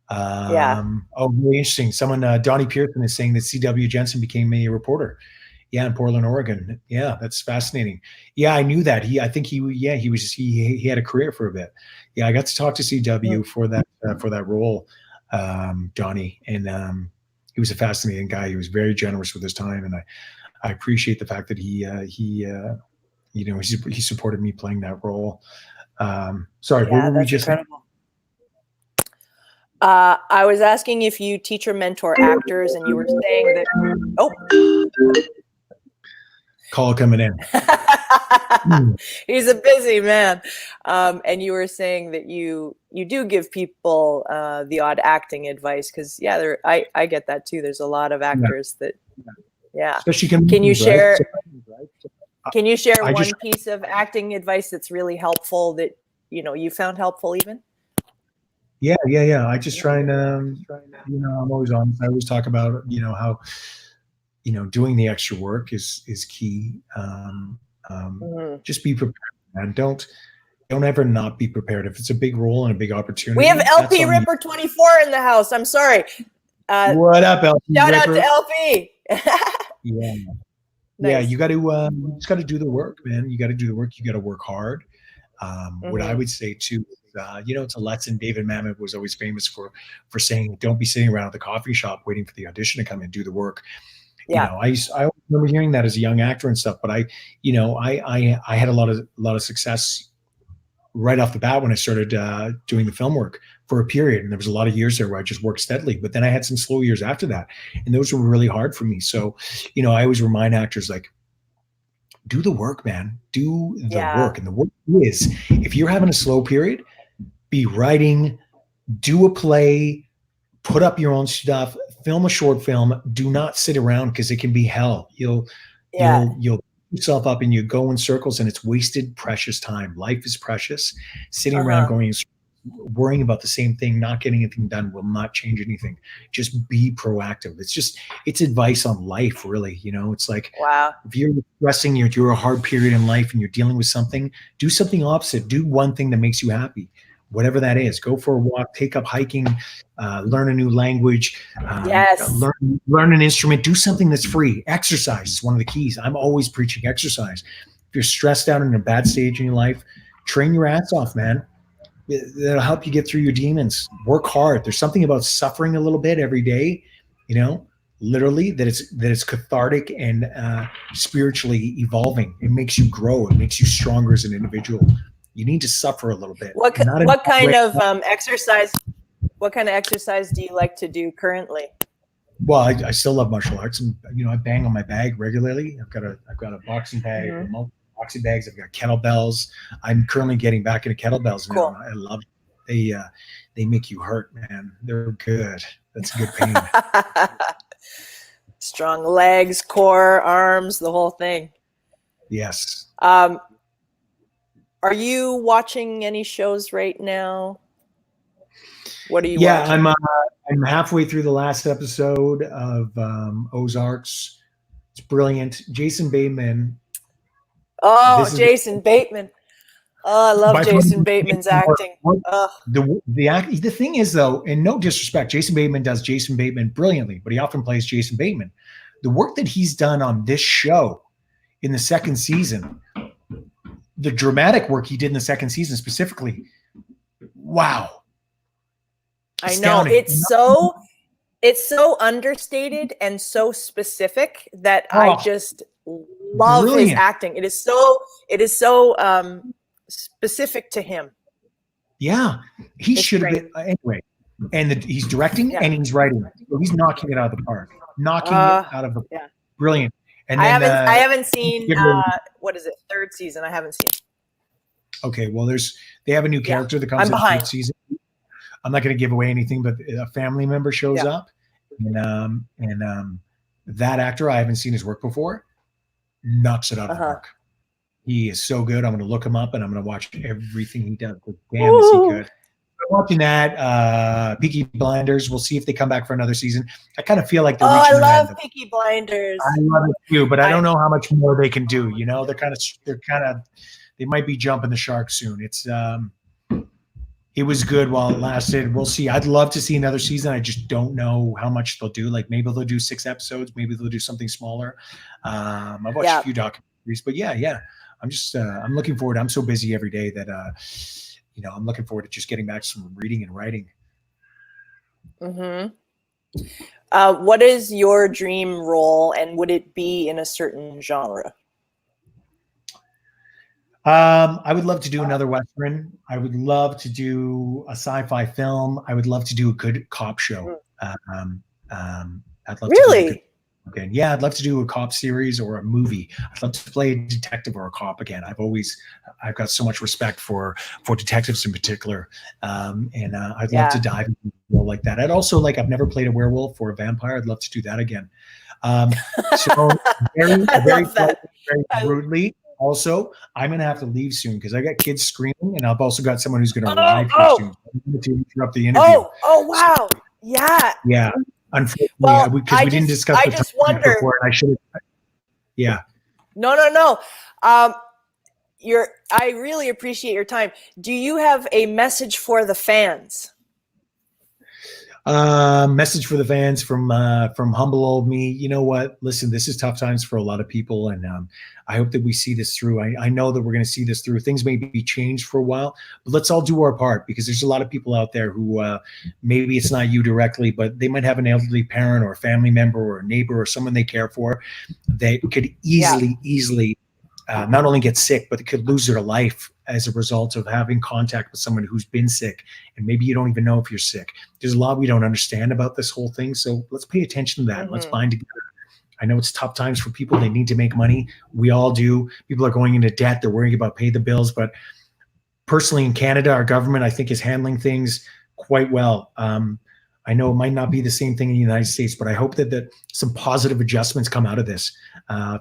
Oh, really interesting. Someone, Donnie Pearson, is saying that C.W. Jensen became a reporter. Yeah, in Portland, Oregon. Yeah, that's fascinating. Yeah, I knew that. He had a career for a bit. Yeah, I got to talk to CW for that role, Donnie, and he was a fascinating guy. He was very generous with his time, and I appreciate the fact that he supported me playing that role. Sorry, what were we just saying? I was asking if you teach or mentor actors, and you were saying that. Call coming in. He's a busy man, and you were saying that you do give people the odd acting advice, because I get that too. There's a lot of actors that Especially can you share? Right? Can you share one piece of acting advice that's really helpful that you found helpful even? Yeah. I just try and I'm always honest. I always talk about how doing the extra work is key. Just be prepared, and don't ever not be prepared. If it's a big role and a big opportunity. We have LP Ripper 24 in the house. I'm sorry. What up, LP? Shout out to LP. Yeah. Nice. Yeah, you got to you just got to do the work, man. You got to do the work. You got to work hard. What I would say too, it's a lesson David Mamet was always famous for saying, don't be sitting around at the coffee shop waiting for the audition to come in, do the work. Yeah. I remember hearing that as a young actor and stuff, but I had a lot of success right off the bat when I started doing the film work for a period. And there was a lot of years there where I just worked steadily, but then I had some slow years after that. And those were really hard for me. So, I always remind actors, like, do the work, man. Do the work. And the work is, if you're having a slow period, be writing, do a play, put up your own stuff, film a short film. Do not sit around, because it can be hell. You'll yourself up and you go in circles, and it's wasted precious time. Life is precious. Sitting around going, worrying about the same thing, not getting anything done will not change anything. Just be proactive. It's advice on life, really. It's like, if you're stressing, you're a hard period in life and you're dealing with something, do something opposite. Do one thing that makes you happy. whatever that is. Go for a walk, take up hiking, learn a new language, learn an instrument, do something that's free. Exercise is one of the keys. I'm always preaching exercise. If you're stressed out in a bad stage in your life, train your ass off, man. That'll help you get through your demons. Work hard. There's something about suffering a little bit every day, literally that it's cathartic and spiritually evolving. It makes you grow. It makes you stronger as an individual. You need to suffer a little bit. What kind of exercise? What kind of exercise do you like to do currently? Well, I still love martial arts, and I bang on my bag regularly. I've got a boxing bag, multiple boxing bags. I've got kettlebells. I'm currently getting back into kettlebells now. I love it. They make you hurt, man. They're good. That's a good pain. Strong legs, core, arms, the whole thing. Yes. Are you watching any shows right now? What are you watching? I'm halfway through the last episode of Ozarks. It's brilliant. Jason Bateman. Oh, Jason Bateman. Oh, I love Jason Bateman's acting. The thing is, though, and no disrespect, Jason Bateman does Jason Bateman brilliantly, but he often plays Jason Bateman. The work that he's done on this show in the second season, the dramatic work he did in the second season specifically, wow. Astounding. I know. It's so understated and so specific that I just love his acting. It is so specific to him. Yeah, he should have been anyway. And he's directing and he's writing. So he's knocking it out of the park. Brilliant. And then, I haven't seen what is it? Third season. I haven't seen. Okay, well, they have a new character that comes in the third season. I'm not going to give away anything, but a family member shows up, and that actor, I haven't seen his work before, knocks it out of the park. He is so good. I'm going to look him up, and I'm going to watch everything he does. Damn, is he good. I'm watching that. Peaky Blinders. We'll see if they come back for another season. I kind of feel like they're reaching I love Peaky Blinders. I love it too, but I don't know how much more they can do. They might be jumping the shark soon. It was good while it lasted. We'll see. I'd love to see another season. I just don't know how much they'll do. Like maybe they'll do 6 episodes. Maybe they'll do something smaller. I've watched a few documentaries, but I'm looking forward. I'm so busy every day that, I'm looking forward to just getting back to some reading and writing. Mm-hmm. What is your dream role, and would it be in a certain genre? I would love to do another Western. I would love to do a sci-fi film. I would love to do a good cop show. I'd love to again. Yeah, I'd love to do a cop series or a movie. I'd love to play a detective or a cop again. I've got so much respect for detectives in particular. And I'd love to dive into a role like that. I've never played a werewolf or a vampire. I'd love to do that again. So very rudely. Also, I'm going to have to leave soon because I got kids screaming, and I've also got someone who's going to arrive soon. I'm going to interrupt the interview. Oh, wow. Yeah. Yeah. Unfortunately, because we didn't discuss the topic before, and I should have. Yeah. No. I really appreciate your time. Do you have a message for the fans? Message for the fans from humble old me. You know what? Listen, this is tough times for a lot of people, and I hope that we see this through. I know that we're going to see this through. Things may be changed for a while, but let's all do our part, because there's a lot of people out there who maybe it's not you directly, but they might have an elderly parent or a family member or a neighbor or someone they care for that could easily not only get sick, but they could lose their life as a result of having contact with someone who's been sick, and maybe you don't even know if you're sick. There's a lot we don't understand about this whole thing, so let's pay attention to that. Mm-hmm. Let's bind together. I know it's tough times for people. They need to make money. We all do. People are going into debt. They're worrying about paying the bills. But personally, in Canada, our government, I think, is handling things quite well. I know it might not be the same thing in the United States, but I hope that some positive adjustments come out of this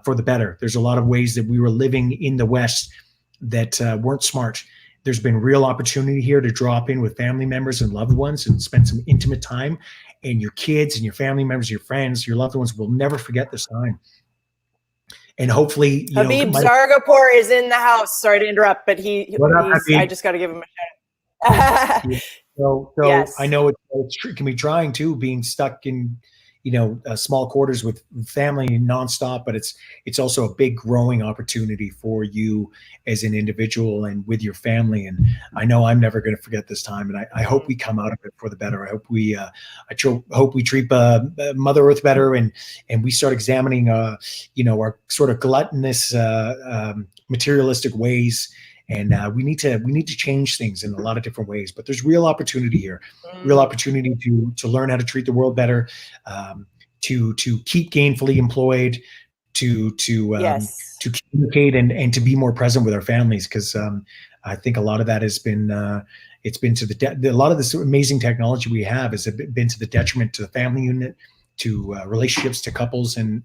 for the better. There's a lot of ways that we were living in the West that weren't smart. There's been real opportunity here to drop in with family members and loved ones and spend some intimate time. And your kids and your family members, your friends, your loved ones will never forget this time. And hopefully, Habib Zargapur is in the house. Sorry to interrupt, but I just got to give him a shout out. So Yes. I know it can be trying too, being stuck in, small quarters with family nonstop, but it's also a big growing opportunity for you as an individual and with your family. And I know I'm never going to forget this time. And I hope we come out of it for the better. I hope we, hope we treat Mother Earth better, and we start examining, our sort of gluttonous, materialistic ways. And we need to change things in a lot of different ways. But there's real opportunity here, real opportunity to learn how to treat the world better, to keep gainfully employed, to communicate and to be more present with our families. Because I think a lot of that has been it's been to a lot of this amazing technology we have has been to the detriment to the family unit, to relationships, to couples, and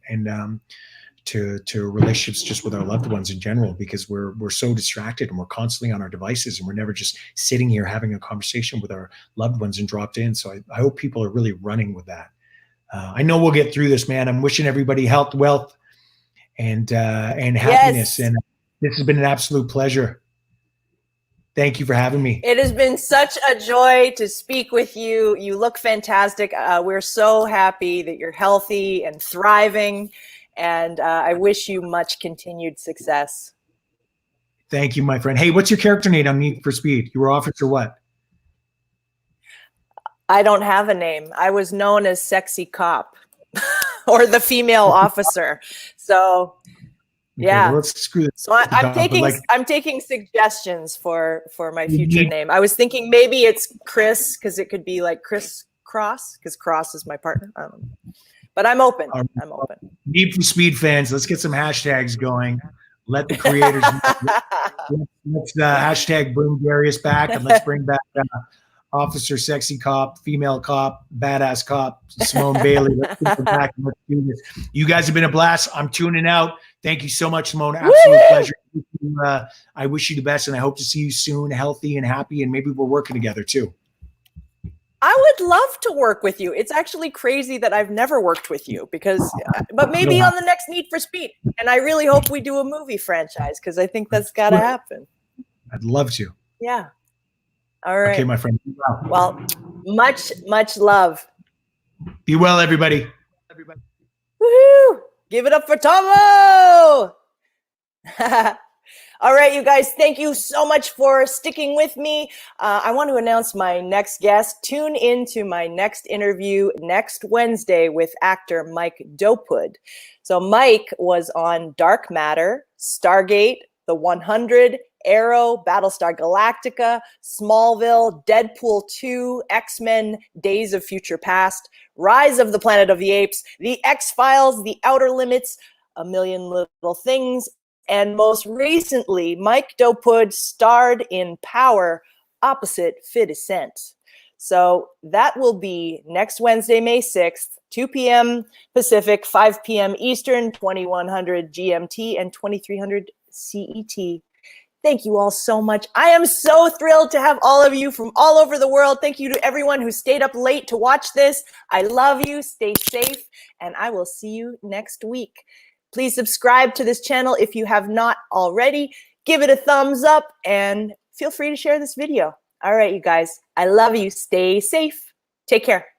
to relationships just with our loved ones in general, because we're so distracted and we're constantly on our devices and we're never just sitting here having a conversation with our loved ones and dropped in. So I hope people are really running with that. I know we'll get through this, man. I'm wishing everybody health, wealth, and happiness. Yes. And this has been an absolute pleasure. Thank you for having me. It has been such a joy to speak with you. You look fantastic. We're so happy that you're healthy and thriving. And I wish you much continued success. Thank you, my friend. Hey, what's your character name on Need for Speed? You were Officer what? I don't have a name. I was known as Sexy Cop or the female officer. So, yeah. Well, let's screw this. So I'm taking suggestions for my future name. I was thinking maybe it's Chris, because it could be like Chris Cross, because Cross is my partner. I don't know. But I'm open. I'm open. Need for Speed fans, let's get some hashtags going. Let the creators know. Let's hashtag bring Darius back, and let's bring back Officer Sexy Cop, Female Cop, Badass Cop, Simone Bailey. Let's get them back and let's do this. You guys have been a blast. I'm tuning out. Thank you so much, Simone. Absolute pleasure. I wish you the best, and I hope to see you soon, healthy and happy, and maybe we're working together too. I would love to work with you. It's actually crazy that I've never worked with you, but maybe on the next Need for Speed. And I really hope we do a movie franchise, because I think that's got to happen. I'd love to. Yeah. All right. Okay, my friend. Well, much love. Be well, everybody. Woohoo! Give it up for Tahmoh! All right, you guys, thank you so much for sticking with me. I want to announce my next guest. Tune in to my next interview next Wednesday with actor Mike Dopewood. So Mike was on Dark Matter, Stargate, The 100, Arrow, Battlestar Galactica, Smallville, Deadpool 2, X-Men, Days of Future Past, Rise of the Planet of the Apes, The X-Files, The Outer Limits, A Million Little Things, and most recently, Mike Dopewood starred in Power opposite Fidescent. So that will be next Wednesday, May 6th, 2 p.m. Pacific, 5 p.m. Eastern, 2100 GMT, and 2300 CET. Thank you all so much. I am so thrilled to have all of you from all over the world. Thank you to everyone who stayed up late to watch this. I love you. Stay safe, and I will see you next week. Please subscribe to this channel if you have not already. Give it a thumbs up and feel free to share this video. All right, you guys, I love you. Stay safe. Take care.